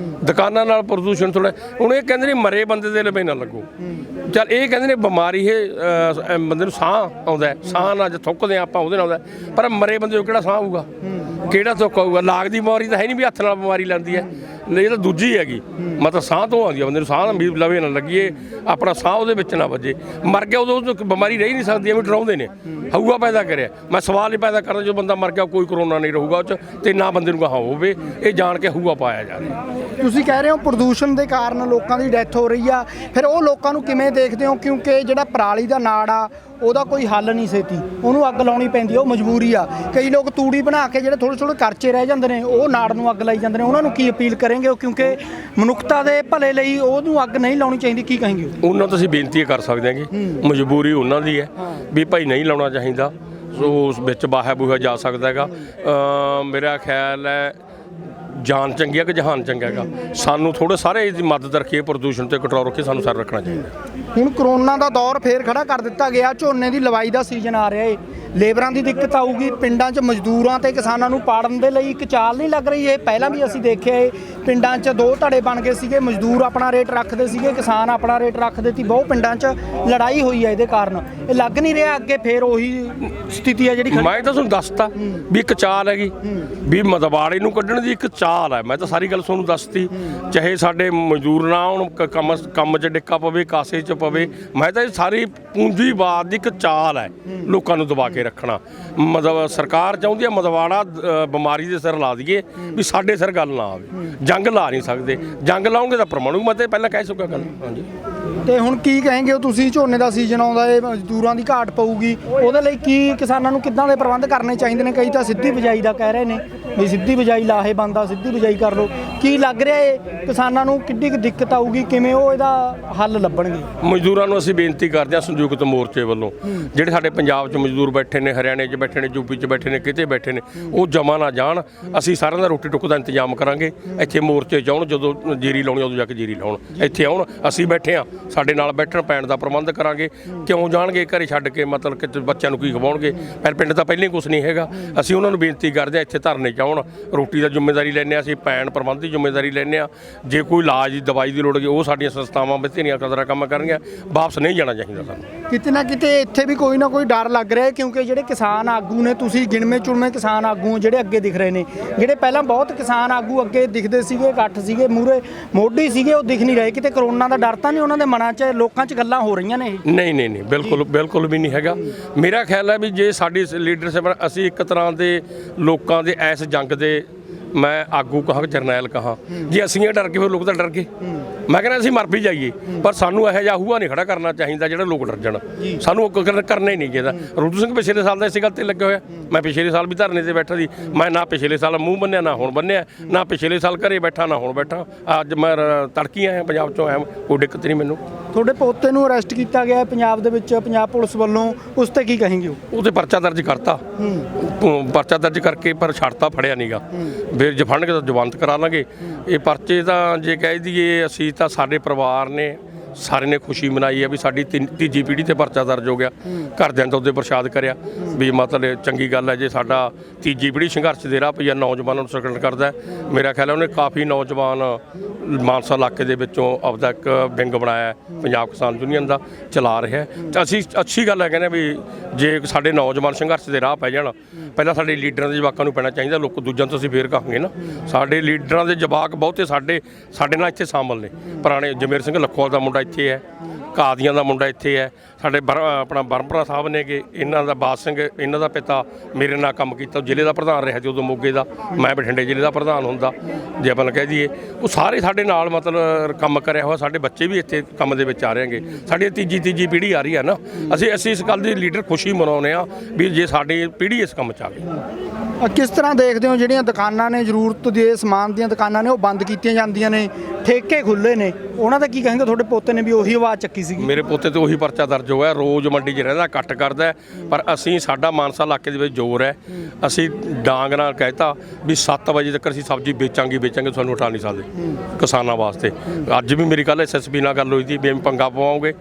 ਦੁਕਾਨਾਂ ਨਾਲ ਪ੍ਰਦੂਸ਼ਣ ਥੋੜ੍ਹਾ। ਹੁਣ ਇਹ ਕਹਿੰਦੇ ਨੇ ਮਰੇ ਬੰਦੇ ਦੇ ਲਵੇ ਨਾ ਲੱਗੋ। ਚੱਲ ਇਹ ਕਹਿੰਦੇ ਨੇ ਬਿਮਾਰੀ ਇਹ ਬੰਦੇ ਨੂੰ ਸਾਹ ਆਉਂਦਾ, ਸਾਹ ਨਾਲ ਜੇ ਥੁੱਕਦੇ ਆਪਾਂ ਉਹਦੇ ਨਾਲ ਆਉਂਦਾ, ਪਰ ਮਰੇ ਬੰਦੇ ਨੂੰ ਕਿਹੜਾ ਸਾਹ ਆਊਗਾ, ਕਿਹੜਾ ਥੁੱਕ ਆਊਗਾ? ਲਾਗ ਦੀ ਬਿਮਾਰੀ ਤਾਂ ਹੈ ਨਹੀਂ ਵੀ ਹੱਥ ਨਾਲ ਬਿਮਾਰੀ ਲੈਂਦੀ ਹੈ, ਇਹ ਤਾਂ ਦੂਜੀ ਹੈਗੀ, ਮਤਲਬ ਸਾਹ ਤੋਂ ਆਉਂਦੀ ਹੈ ਬੰਦੇ ਨੂੰ, ਸਾਹ ਲਵੇ ਨਾ ਲੱਗੀਏ, ਆਪਣਾ ਸਾਹ ਉਹਦੇ ਵਿੱਚ ਨਾ ਵੱਜੇ। ਮਰ ਗਿਆ ਉਦੋਂ ਬਿਮਾਰੀ ਰਹਿ ਨਹੀਂ ਸਕਦੀ, ਐਵੇਂ ਡਰਾਉਂਦੇ ਨੇ, ਹਊਆ ਪੈਦਾ ਕਰਿਆ। ਮੈਂ ਸਵਾਲ ਹੀ ਪੈਦਾ ਕਰਦਾ, ਜੋ ਬੰਦਾ ਮਰ ਗਿਆ ਕੋਈ ਕਰੋਨਾ ਨਹੀਂ ਰਹੂਗਾ ਉਹ 'ਚ, ਤੇ ਨਾ ਬੰਦੇ ਨੂੰ ਕਹਾ ਹੋਵੇ, ਇਹ ਜਾਣ ਕੇ ਹਊਆ ਪਾਇਆ ਜਾ ਰਿਹਾ। ਤੁਸੀਂ ਕਹਿ ਰਹੇ ਹੋ ਪ੍ਰਦੂਸ਼ਣ ਦੇ ਕਾਰਨ ਲੋਕਾਂ ਦੀ ਡੈਥ ਹੋ ਰਹੀ ਆ, ਫਿਰ ਉਹ ਲੋਕਾਂ ਨੂੰ ਕਿਵੇਂ ਦੇਖਦੇ ਹੋ? ਕਿਉਂਕਿ ਜਿਹੜਾ ਪਰਾਲੀ ਦਾ ਨਾੜ ਆ, ਉਹਦਾ ਕੋਈ ਹੱਲ ਨਹੀਂ ਛੇਤੀ, ਉਹਨੂੰ ਅੱਗ ਲਾਉਣੀ ਪੈਂਦੀ, ਉਹ ਮਜਬੂਰੀ ਆ। ਕਈ ਲੋਕ ਤੂੜੀ ਬਣਾ ਕੇ ਜਿਹੜੇ ਥੋੜ੍ਹੇ ਕਰਚੇ ਰਹਿ ਜਾਂਦੇ ਨੇ, ਉਹ ਨਾੜ ਨੂੰ ਅੱਗ ਲਾਈ ਜਾਂਦੇ ਨੇ, ਉਹਨਾਂ ਨੂੰ ਕੀ ਅਪੀਲ ਕਰਨਗੇ? ਕਿਉਂਕਿ ਮਨੁੱਖਤਾ ਦੇ ਭਲੇ ਲਈ ਉਹਨੂੰ ਅੱਗ ਨਹੀਂ ਲਾਉਣੀ ਚਾਹੀਦੀ, ਕੀ ਕਹਾਂਗੇ? ਉਹਨਾਂ ਤੋਂ ਅਸੀਂ ਬੇਨਤੀ ਕਰ ਸਕਦੇ ਹਾਂ ਕਿ ਮਜਬੂਰੀ ਉਹਨਾਂ ਦੀ ਹੈ ਵੀ ਭਾਈ ਨਹੀਂ ਲਾਉਣਾ ਚਾਹੀਦਾ, ਸੋ ਉਸ ਵਿੱਚ ਬਾਹਾ ਬੂਹਾ ਜਾ ਸਕਦਾ ਹੈਗਾ। ਮੇਰਾ ਖਿਆਲ ਹੈ ਜਾਨ ਚੰਗੀ ਹੈ ਕਿ ਜਹਾਨ ਚੰਗਾ ਹੈਗਾ। ਸਾਨੂੰ ਥੋੜ੍ਹੇ ਸਾਰੇ ਇਹਦੀ ਮਦਦ ਰੱਖੀਏ, ਪ੍ਰਦੂਸ਼ਣ ਤੇ ਕੰਟਰੋਲ ਰੱਖੀਏ, ਸਾਨੂੰ ਸਾਰਾ ਰੱਖਣਾ ਚਾਹੀਦਾ। ਹੁਣ ਕਰੋਨਾ ਦਾ ਦੌਰ ਫੇਰ ਖੜਾ ਕਰ ਦਿੱਤਾ ਗਿਆ, ਝੋਨੇ ਦੀ ਲਵਾਈ ਦਾ ਸੀਜ਼ਨ ਆ ਰਿਹਾ ਏ, ਲੇਬਰਾਂ ਦੀ ਦਿੱਕਤ ਆਊਗੀ, ਪਿੰਡਾਂ 'ਚ ਮਜ਼ਦੂਰਾਂ ਤੇ ਕਿਸਾਨਾਂ ਨੂੰ ਪਾੜਨ ਦੇ ਲਈ ਇੱਕ ਚਾਲ ਨਹੀਂ ਲੱਗ ਰਹੀ। ਇਹ ਪਹਿਲਾਂ ਵੀ ਅਸੀਂ ਦੇਖਿਆ ਏ, ਪਿੰਡਾਂ 'ਚ 2 ਧੜੇ ਬਣ ਗਏ ਸੀਗੇ, ਮਜ਼ਦੂਰ ਆਪਣਾ ਰੇਟ ਰੱਖਦੇ ਸੀਗੇ, ਕਿਸਾਨ ਆਪਣਾ ਰੇਟ ਰੱਖਦੇ ਸੀ। ਬਹੁਤ ਪਿੰਡਾਂ 'ਚ ਲੜਾਈ ਹੋਈ ਹੈ ਇਹਦੇ ਕਾਰਨ। ਇਹ ਲੱਗ ਨਹੀਂ ਰਿਹਾ ਅੱਗੇ ਫੇਰ ਉਹੀ ਸਥਿਤੀ ਹੈ ਜਿਹੜੀ? ਮੈਂ ਤਾਂ ਤੁਹਾਨੂੰ ਦੱਸਤਾ ਵੀ ਇੱਕ ਚਾਲ ਹੈਗੀ, ਵੀ ਮਦਵਾੜੇ ਨੂੰ ਕੱਢਣ ਦੀ ਇੱਕ ਚਾਲ ਹੈ। ਮੈਂ ਤਾਂ ਸਾਰੀ ਗੱਲ ਤੁਹਾਨੂੰ ਦੱਸਤੀ, ਚਾਹੇ ਸਾਡੇ ਮਜ਼ਦੂਰ ਨਾ ਹੁਣ ਕੰਮ 'ਚ ਡਿੱਕਾ ਪਵੇ, ਕਾਸੇ 'ਚ ਪਵੇ। ਮੈਂ ਤਾਂ ਇਹ ਸਾਰੀ ਪੂੰਜੀਵਾਦ ਦੀ ਇੱਕ ਚਾਲ ਹੈ, ਲੋਕਾਂ ਨੂੰ ਦਬਾ ਕੇ ਰੱਖਣਾ। ਮਤਲਬ ਸਰਕਾਰ ਚਾਹੁੰਦੀ ਹੈ ਮਦਵਾੜਾ ਬਿਮਾਰੀ ਦੇ ਸਿਰ ਲਾ ਦਈਏ, ਵੀ ਸਾਡੇ ਸਿਰ ਗੱਲ ਨਾ ਆਵੇ। ਜੰਗ ਲਾ ਨਹੀਂ ਸਕਦੇ, ਜੰਗ ਲਾਉਂਗੇ ਤਾਂ ਪਰਮਾਣੂ ਮੈਂ ਪਹਿਲਾਂ ਕਹਿ ਚੁੱਕਾ ਗੱਲ। ਹਾਂਜੀ, ਤੇ ਹੁਣ ਕੀ ਕਹਾਂਗੇ ਤੁਸੀਂ? ਝੋਨੇ ਦਾ ਸੀਜ਼ਨ ਆਉਂਦਾ ਏ, ਮਜ਼ਦੂਰਾਂ ਦੀ ਘਾਟ ਪਊਗੀ, ਉਹਦੇ ਲਈ ਕੀ ਕਿਸਾਨਾਂ ਨੂੰ ਕਿੱਦਾਂ ਦੇ ਪ੍ਰਬੰਧ ਕਰਨੇ ਚਾਹੀਦੇ ਨੇ? ਕਈ ਤਾਂ ਸਿੱਧੀ ਬਿਜਾਈ ਦਾ ਕਹਿ ਰਹੇ ਨੇ, ਵੀ ਸਿੱਧੀ ਬਿਜਾਈ ਲਾਹੇਵੰਦ ਆ, ਸਿੱਧੀ ਬਿਜਾਈ ਕਰ ਲਓ। ਕੀ ਲੱਗ ਰਿਹਾ ਇਹ ਕਿਸਾਨਾਂ ਨੂੰ ਕਿੰਨੀ ਕੁ ਦਿੱਕਤ ਆਊਗੀ, ਕਿਵੇਂ ਉਹ ਇਹਦਾ ਹੱਲ ਲੱਭਣਗੇ? ਮਜ਼ਦੂਰਾਂ ਨੂੰ ਅਸੀਂ ਬੇਨਤੀ ਕਰਦੇ ਹਾਂ ਸੰਯੁਕਤ ਮੋਰਚੇ ਵੱਲੋਂ, ਜਿਹੜੇ ਸਾਡੇ ਪੰਜਾਬ 'ਚ ਮਜ਼ਦੂਰ ਬੈਠੇ ਨੇ, ਹਰਿਆਣੇ 'ਚ ਬੈਠੇ ਨੇ, ਯੂਪੀ 'ਚ ਬੈਠੇ ਨੇ, ਕਿਤੇ ਬੈਠੇ ਨੇ, ਉਹ ਜਮਾ ਨਾ ਜਾਣ। ਅਸੀਂ ਸਾਰਿਆਂ ਦਾ ਰੋਟੀ ਟੁੱਕ ਦਾ ਇੰਤਜ਼ਾਮ ਕਰਾਂਗੇ। ਇੱਥੇ ਮੋਰਚੇ 'ਚ ਆਉਣ, ਜਦੋਂ ਜੀਰੀ ਲਾਉਣੀ ਉਦੋਂ ਜਾ ਕੇ ਜੀਰੀ ਲਾਉਣ, ਇੱਥੇ ਆਉਣ। ਅਸੀਂ ਬੈਠੇ ਹਾਂ, ਸਾਡੇ ਨਾਲ ਬੈਠਣ ਪੈਣ ਦਾ ਪ੍ਰਬੰਧ ਕਰਾਂਗੇ। ਕਿਉਂ ਜਾਣਗੇ ਘਰੇ ਛੱਡ ਕੇ, ਮਤਲਬ ਕਿ ਬੱਚਿਆਂ ਨੂੰ ਕੀ ਖਵਾਉਣਗੇ? ਪਰ ਪਿੰਡ ਤਾਂ ਪਹਿਲਾਂ ਹੀ ਕੁਛ ਨਹੀਂ ਹੈਗਾ। ਅਸੀਂ ਉਹਨਾਂ ਨੂੰ ਬੇਨਤੀ ਕਰਦੇ ਹਾਂ ਇੱਥੇ ਧਰਨੇ 'ਚ ਆਉਣ, ਰੋਟੀ ਦਾ ਜ਼ਿੰਮੇਵਾਰੀ ਲੈਂਦੇ ਹਾਂ, ਅਸੀਂ ਪੈਣ ਪ੍ਰਬੰਧ ਦੀ ਜ਼ਿੰਮੇਵਾਰੀ ਲੈਂਦੇ ਹਾਂ। ਜੇ ਕੋਈ ਇਲਾਜ ਦੀ ਦਵਾਈ ਦੀ ਲੋੜ ਹੋਵੇ ਉਹ ਸਾਡੀਆਂ ਸੰਸਥਾਵਾਂ ਬਥੇਰੀਆਂ ਕਦਰਾਂ ਕੰਮ ਕਰਨਗੀਆਂ। ਵਾਪਸ ਨਹੀਂ ਜਾਣਾ ਚਾਹੀਦਾ ਸਾਨੂੰ। ਕਿਤੇ ਨਾ ਕਿਤੇ ਇੱਥੇ ਵੀ ਕੋਈ ਨਾ ਕੋਈ ਡਰ ਲੱਗ ਰਿਹਾ, ਕਿਉਂਕਿ ਜਿਹੜੇ ਕਿਸਾਨ ਆਗੂ ਨੇ, ਤੁਸੀਂ ਗਿਣਵੇਂ ਚੁਣਵੇਂ ਕਿਸਾਨ ਆਗੂ ਜਿਹੜੇ ਅੱਗੇ ਦਿਖ ਰਹੇ ਨੇ, ਜਿਹੜੇ ਪਹਿਲਾਂ ਬਹੁਤ ਕਿਸਾਨ ਆਗੂ ਅੱਗੇ ਦਿਖਦੇ ਸੀਗੇ, ਇਕੱਠ ਸੀਗੇ, ਮੂਹਰੇ ਮੋਢੀ ਸੀਗੇ, ਉਹ ਦਿਖ ਨਹੀਂ ਰਹੇ। ਕਿਤੇ ਕਰੋਨਾ ਦਾ ਡਰ ਤਾਂ ਨਹੀਂ ਉਹਨਾਂ ਦੇ ਮਨਾਂ 'ਚ, ਲੋਕਾਂ 'ਚ ਗੱਲਾਂ ਹੋ ਰਹੀਆਂ ਨੇ? ਨਹੀਂ, ਬਿਲਕੁਲ ਵੀ ਨਹੀਂ ਹੈਗਾ। ਮੇਰਾ ਖਿਆਲ ਹੈ ਵੀ ਜੇ ਸਾਡੀ ਲੀਡਰਸ਼ਿਪ, ਅਸੀਂ ਇੱਕ ਤਰ੍ਹਾਂ ਦੇ ਲੋਕਾਂ ਦੇ ਇਸ ਜੰਗ ਦੇ, ਮੈਂ ਆਗੂ ਕਹਾਂ, ਜਰਨੈਲ ਕਹਾਂ, ਜੇ ਅਸੀਂ ਇਹ ਡਰ ਕੇ ਫਿਰ ਲੋਕ ਤਾਂ ਡਰ ਗਏ। ਮੈਂ ਕਹਿੰਦਾ ਅਸੀਂ ਮਰ ਵੀ ਜਾਈਏ, ਪਰ ਸਾਨੂੰ ਇਹੋ ਜਿਹਾ ਹੂਆ ਨਹੀਂ ਖੜਾ ਕਰਨਾ ਚਾਹੀਦਾ ਜਿਹੜਾ ਲੋਕ ਡਰ ਜਾਣ। ਸਾਨੂੰ ਉਹ ਕਰਨਾ ਹੀ ਨਹੀਂ ਚਾਹੀਦਾ। ਰੂਟੂ ਸਿੰਘ ਪਿਛਲੇ ਸਾਲ ਦਾ ਇਸੇ ਗੱਲ ਤੇ ਲੱਗੇ ਹੋਇਆ। ਮੈਂ ਪਿਛਲੇ ਸਾਲ ਵੀ ਧਰਨੇ ਤੇ ਬੈਠਾ ਸੀ। ਮੈਂ ਨਾ ਪਿਛਲੇ ਸਾਲ ਮੂੰਹ ਬੰਨਿਆ, ਨਾ ਹੁਣ ਬੰਨਿਆ, ਨਾ ਪਿਛਲੇ ਸਾਲ ਘਰੇ ਬੈਠਾ, ਨਾ ਹੁਣ ਬੈਠਾ। ਅੱਜ ਮੈਂ ਤੜਕੀ ਆਇਆ ਪੰਜਾਬ ਚੋਂ, ਆਇਆ, ਕੋਈ ਦਿੱਕਤ ਨਹੀਂ ਮੈਨੂੰ। ਤੁਹਾਡੇ ਪੋਤੇ ਨੂੰ ਅਰੈਸਟ ਕੀਤਾ ਗਿਆ ਪੰਜਾਬ ਦੇ ਵਿੱਚ, ਪੰਜਾਬ ਪੁਲਿਸ ਵੱਲੋਂ, ਉਸ ਤੇ ਕੀ ਕਹੇਂਗੇ? ਉਹ ਤੇ ਪਰਚਾ ਦਰਜ ਕਰਤਾ, ਪਰਚਾ ਦਰਜ ਕਰਕੇ, ਪਰ ਛੱਡਤਾ, ਫੜਿਆ ਨਹੀਂਗਾ। ਫਿਰ ਜੇ ਫੜਨਗੇ ਤਾਂ ਜ਼ਮਾਨਤ ਕਰਾ ਲਾਂਗੇ। ਇਹ ਪਰਚੇ ਤਾਂ ਜੇ ਕਹਿ ਦਈਏ, ਅਸੀਂ ਤਾਂ ਸਾਡੇ ਪਰਿਵਾਰ ਨੇ ਸਾਰੇ ਨੇ ਖੁਸ਼ੀ ਮਨਾਈ ਹੈ ਵੀ ਸਾਡੀ ਤੀਜੀ ਪੀੜ੍ਹੀ ਤੇ ਪਰਚਾ ਦਰਜ ਹੋ ਗਿਆ। ਘਰਦਿਆਂ ਤੋਂ ਉਹਦੇ ਪ੍ਰਸ਼ਾਦ ਕਰਿਆ ਵੀ ਮਤਲਬ ਚੰਗੀ ਗੱਲ ਹੈ ਜੇ ਸਾਡਾ ਤੀਜੀ ਪੀੜ੍ਹੀ ਸੰਘਰਸ਼ ਦੇ ਰਾਹ ਪਈ ਆ, ਨੌਜਵਾਨਾਂ ਨੂੰ ਸਗਨ ਕਰਦਾ। ਮੇਰਾ ਖਿਆਲ ਹੈ ਉਹਨੇ ਕਾਫੀ ਨੌਜਵਾਨ ਮਾਨਸਾ ਇਲਾਕੇ ਦੇ ਵਿੱਚੋਂ ਆਪਦਾ ਇੱਕ ਵਿੰਗ ਬਣਾਇਆ, ਪੰਜਾਬ ਕਿਸਾਨ ਯੂਨੀਅਨ ਦਾ ਚਲਾ ਰਿਹਾ। ਤਾਂ ਅਸੀਂ ਅੱਛੀ ਗੱਲ ਹੈ, ਕਹਿੰਦੇ ਵੀ ਜੇ ਸਾਡੇ ਨੌਜਵਾਨ ਸੰਘਰਸ਼ ਦੇ ਰਾਹ ਪੈ ਜਾਣ, ਪਹਿਲਾਂ ਸਾਡੇ ਲੀਡਰਾਂ ਦੇ ਜਵਾਕਾਂ ਨੂੰ ਪੈਣਾ ਚਾਹੀਦਾ। ਲੋਕ ਦੂਜਿਆਂ ਤੋਂ ਅਸੀਂ ਫੇਰ ਕਹਾਂਗੇ ਨਾ। ਸਾਡੇ ਲੀਡਰਾਂ ਦੇ ਜਵਾਕ ਬਹੁਤੇ ਸਾਡੇ ਨਾਲ ਇੱਥੇ ਸ਼ਾਮਲ ਨੇ। ਪੁਰਾਣੇ ਜਮੇਰ ਸਿੰਘ ਲੱਖੋਵਾਲ ਦਾ ਮੁੰਡਾ ਇੱਥੇ ਹੈ, ਕਾਦੀਆਂ ਦਾ ਮੁੰਡਾ ਇੱਥੇ ਹੈ, ਸਾਡੇ ਆਪਣਾ ਬਰਮਪੁਰਾ ਸਾਹਿਬ ਨੇਗੇ, ਇਹਨਾਂ ਦਾ ਬਾਦ ਸਿੰਘ, ਇਹਨਾਂ ਦਾ ਪਿਤਾ ਮੇਰੇ ਨਾਲ ਕੰਮ ਕੀਤਾ, ਜ਼ਿਲ੍ਹੇ ਦਾ ਪ੍ਰਧਾਨ ਰਿਹਾ ਸੀ ਉਦੋਂ ਮੋਗੇ ਦਾ, ਮੈਂ ਬਠਿੰਡੇ ਜ਼ਿਲ੍ਹੇ ਦਾ ਪ੍ਰਧਾਨ ਹੁੰਦਾ ਜੇ ਆਪਾਂ ਕਹਿ ਦਈਏ। ਉਹ ਸਾਰੇ ਸਾਡੇ ਨਾਲ ਮਤਲਬ ਕੰਮ ਕਰਿਆ ਹੋਇਆ। ਸਾਡੇ ਬੱਚੇ ਵੀ ਇੱਥੇ ਕੰਮ ਦੇ ਵਿੱਚ ਆ ਰਹੇਗੇ। ਸਾਡੀ ਤੀਜੀ ਪੀੜ੍ਹੀ ਆ ਰਹੀ ਹੈ ਨਾ। ਅਸੀਂ ਇਸ ਗੱਲ ਦੀ ਲੀਡਰ ਖੁਸ਼ੀ ਮਨਾਉਂਦੇ ਹਾਂ ਵੀ ਜੇ ਸਾਡੀ ਪੀੜ੍ਹੀ ਇਸ ਕੰਮ 'ਚ ਆ ਗਈ। ਕਿਸ ਤਰ੍ਹਾਂ ਦੇਖਦੇ ਹੋ ਜਿਹੜੀਆਂ ਦੁਕਾਨਾਂ ਨੇ, ਜ਼ਰੂਰਤ ਦੇ ਸਮਾਨ ਦੀਆਂ ਦੁਕਾਨਾਂ ਨੇ, ਉਹ ਬੰਦ ਕੀਤੀਆਂ ਜਾਂਦੀਆਂ ਨੇ, ਠੇਕੇ ਖੁੱਲ੍ਹੇ ਨੇ, ਉਹਨਾਂ ਦਾ ਕੀ ਕਹਾਂਗੇ? ਤੁਹਾਡੇ ਪੋਤੇ ਨੇ ਵੀ ਉਹੀ ਆਵਾਜ਼ ਚੱਕੀ ਸੀਗੀ। ਮੇਰੇ ਪੋਤੇ ਤੇ ਉਹੀ ਪਰਚਾ ਦਰਜ ਹੋਇਆ। ਰੋਜ਼ ਮੰਡੀ 'ਚ ਰਹਿੰਦਾ, ਕੱਟ ਕਰਦਾ, ਪਰ ਅਸੀਂ, ਸਾਡਾ ਮਾਨਸਾ ਇਲਾਕੇ ਦੇ ਵਿੱਚ ਜ਼ੋਰ ਹੈ। ਅਸੀਂ ਡਾਂਗ ਨਾਲ ਕਹਿਤਾ ਵੀ 7 ਵਜੇ ਤੱਕ ਅਸੀਂ ਸਬਜ਼ੀ ਵੇਚਾਂਗੇ, ਤੁਹਾਨੂੰ ਉਠਾ ਨਹੀਂ ਸਕਦੇ ਕਿਸਾਨਾਂ ਵਾਸਤੇ। ਅੱਜ ਵੀ ਮੇਰੀ ਕੱਲ੍ਹ SSP ਨਾਲ ਗੱਲ ਹੋਈ ਸੀ ਵੀ ਪੰਗਾ ਪਵਾਓਗੇ,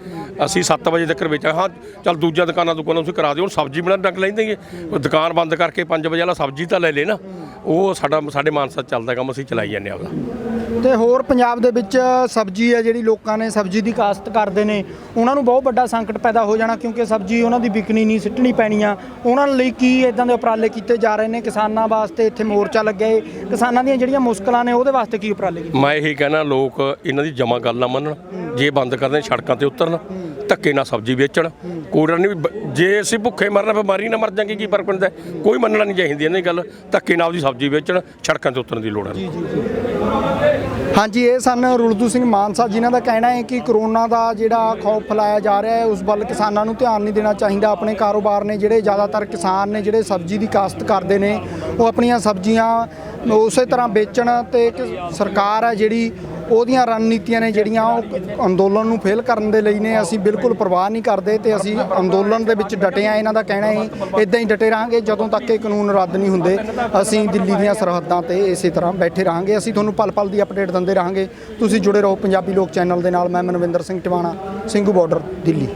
ਅਸੀਂ 7 ਵਜੇ ਤੱਕ ਵੇਚਾਂ। ਹਾਂ ਚੱਲ ਦੂਜੀਆਂ ਦੁਕਾਨਾਂ ਤੁਸੀਂ ਕਰਾ ਦਿਓ, ਹੁਣ ਸਬਜ਼ੀ ਬਣਾ ਡੰਗ ਲੈਂਦੇ, ਦੁਕਾਨ ਬੰਦ ਕਰਕੇ 5 ਵਜੇ ਵਾਲਾ ਸਬਜ਼ੀ ਤਾਂ ਲੈ ਲੈ ਨਾ। ਉਹ ਸਾਡੇ ਮਾਨਸਾ ਚੱਲਦਾ ਕੰਮ, ਅਸੀਂ ਚਲਾਈ ਜਾਂਦੇ ਆਪਦਾ। ਤੇ ਹੋਰ ਪੰਜਾਬ ਦੇ ਵਿੱਚ ਸਬਜ਼ੀ ਹੈ ਜਿਹੜੀ, ਲੋਕਾਂ ਨੇ ਸਬਜ਼ੀ ਦੀ ਕਾਸ਼ਤ ਕਰਦੇ ਨੇ, ਉਹਨਾਂ ਨੂੰ ਬਹੁਤ ਵੱਡਾ ਸੰਕਟ ਪੈਦਾ ਹੋ ਜਾਣਾ, ਕਿਉਂਕਿ ਸਬਜ਼ੀ ਉਹਨਾਂ ਦੀ ਵਿਕਣੀ ਨਹੀਂ, ਸਿੱਟਣੀ ਪੈਣੀ ਆ। ਉਹਨਾਂ ਲਈ ਕੀ ਇੱਦਾਂ ਦੇ ਉਪਰਾਲੇ ਕੀਤੇ ਜਾ ਰਹੇ ਨੇ? ਕਿਸਾਨਾਂ ਵਾਸਤੇ ਇੱਥੇ ਮੋਰਚਾ ਲੱਗਿਆ ਹੈ, ਕਿਸਾਨਾਂ ਦੀਆਂ ਜਿਹੜੀਆਂ ਮੁਸ਼ਕਲਾਂ ਨੇ ਉਹਦੇ ਵਾਸਤੇ ਕੀ ਉਪਰਾਲੇ ਕੀਤੇ? ਮੈਂ ਇਹੀ ਕਹਿਣਾ, ਲੋਕ ਇਹਨਾਂ ਦੀ ਜਮਾ ਗੱਲ ਨਾ ਮੰਨਣ। ਜੇ ਬੰਦ ਕਰਦੇ ਸੜਕਾਂ ਤੇ ਉਤਰਨ, ਧੱਕੇ ਨਾਲ ਸਬਜ਼ੀ ਵੇਚਣ, ਕੋਈ ਨਹੀਂ। ਜੇ ਅਸੀਂ ਭੁੱਖੇ ਮਰਨਾ, ਬਿਮਾਰੀ ਨਾ ਮਰ ਜਾਂਗੇ, ਕੀ ਫਰਕ ਪੈਂਦਾ? ਕੋਈ ਮੰਨਣਾ ਨਹੀਂ ਚਾਹੀਦੀ ਇਹਨਾਂ ਦੀ ਗੱਲ। ਧੱਕੇ ਨਾਲ ਦੀ ਸਬਜ਼ੀ ਵੇਚਣ, ਸੜਕਾਂ ਤੇ ਉਤਰਨ ਦੀ ਲੋੜ ਹੈ। ਹਾਂਜੀ, ਇਹ ਸਨ ਰੁਲਦੂ ਸਿੰਘ ਮਾਨਸਾ, ਜਿਨ੍ਹਾਂ ਦਾ ਕਹਿਣਾ ਹੈ ਕਿ ਕਰੋਨਾ ਦਾ ਜਿਹੜਾ ਖੌਫ ਫੈਲਾਇਆ ਜਾ ਰਿਹਾ ਹੈ, ਉਸ ਵੱਲ ਕਿਸਾਨਾਂ ਨੂੰ ਧਿਆਨ ਨਹੀਂ ਦੇਣਾ ਚਾਹੀਦਾ। ਆਪਣੇ ਕਾਰੋਬਾਰ ਨੇ ਜਿਹੜੇ, ਜ਼ਿਆਦਾਤਰ ਕਿਸਾਨ ਨੇ ਜਿਹੜੇ ਸਬਜ਼ੀ ਦੀ ਕਾਸ਼ਤ ਕਰਦੇ ਨੇ, ਉਹ ਆਪਣੀਆਂ ਸਬਜ਼ੀਆਂ ਉਸੇ ਤਰ੍ਹਾਂ ਵੇਚਣ, ਤੇ ਸਰਕਾਰ ਹੈ ਜਿਹੜੀ, ਉਹਦੀਆਂ ਰਣਨੀਤੀਆਂ ਨੇ ਜਿਹੜੀਆਂ, ਉਹ ਅੰਦੋਲਨ ਨੂੰ ਫੇਲ ਕਰਨ ਦੇ ਲਈ ਨੇ। ਅਸੀਂ ਬਿਲਕੁਲ ਪਰਵਾਹ ਨਹੀਂ ਕਰਦੇ ਤੇ ਅਸੀਂ ਅੰਦੋਲਨ ਦੇ ਵਿੱਚ ਡਟੇ ਹਾਂ। ਇਹਨਾਂ ਦਾ ਕਹਿਣਾ ਹੈ ਇੱਦਾਂ ਹੀ ਡਟੇ ਰਹਾਂਗੇ ਜਦੋਂ ਤੱਕ ਇਹ ਕਾਨੂੰਨ ਰੱਦ ਨਹੀਂ ਹੁੰਦੇ। ਅਸੀਂ ਦਿੱਲੀ ਦੀਆਂ ਸਰਹੱਦਾਂ ਤੇ ਇਸੇ ਤਰ੍ਹਾਂ ਬੈਠੇ ਰਹਾਂਗੇ। ਅਸੀਂ ਤੁਹਾਨੂੰ ਪਲ ਪਲ ਦੀ ਅਪਡੇਟ ਦਿੰਦੇ ਰਹਾਂਗੇ। ਤੁਸੀਂ ਜੁੜੇ ਰਹੋ ਪੰਜਾਬੀ ਲੋਕ ਚੈਨਲ ਦੇ ਨਾਲ। ਮੈਂ ਮਨਵਿੰਦਰ ਸਿੰਘ ਟਿਵਾਣਾ, ਸਿੰਘੂ ਬਾਰਡਰ, ਦਿੱਲੀ।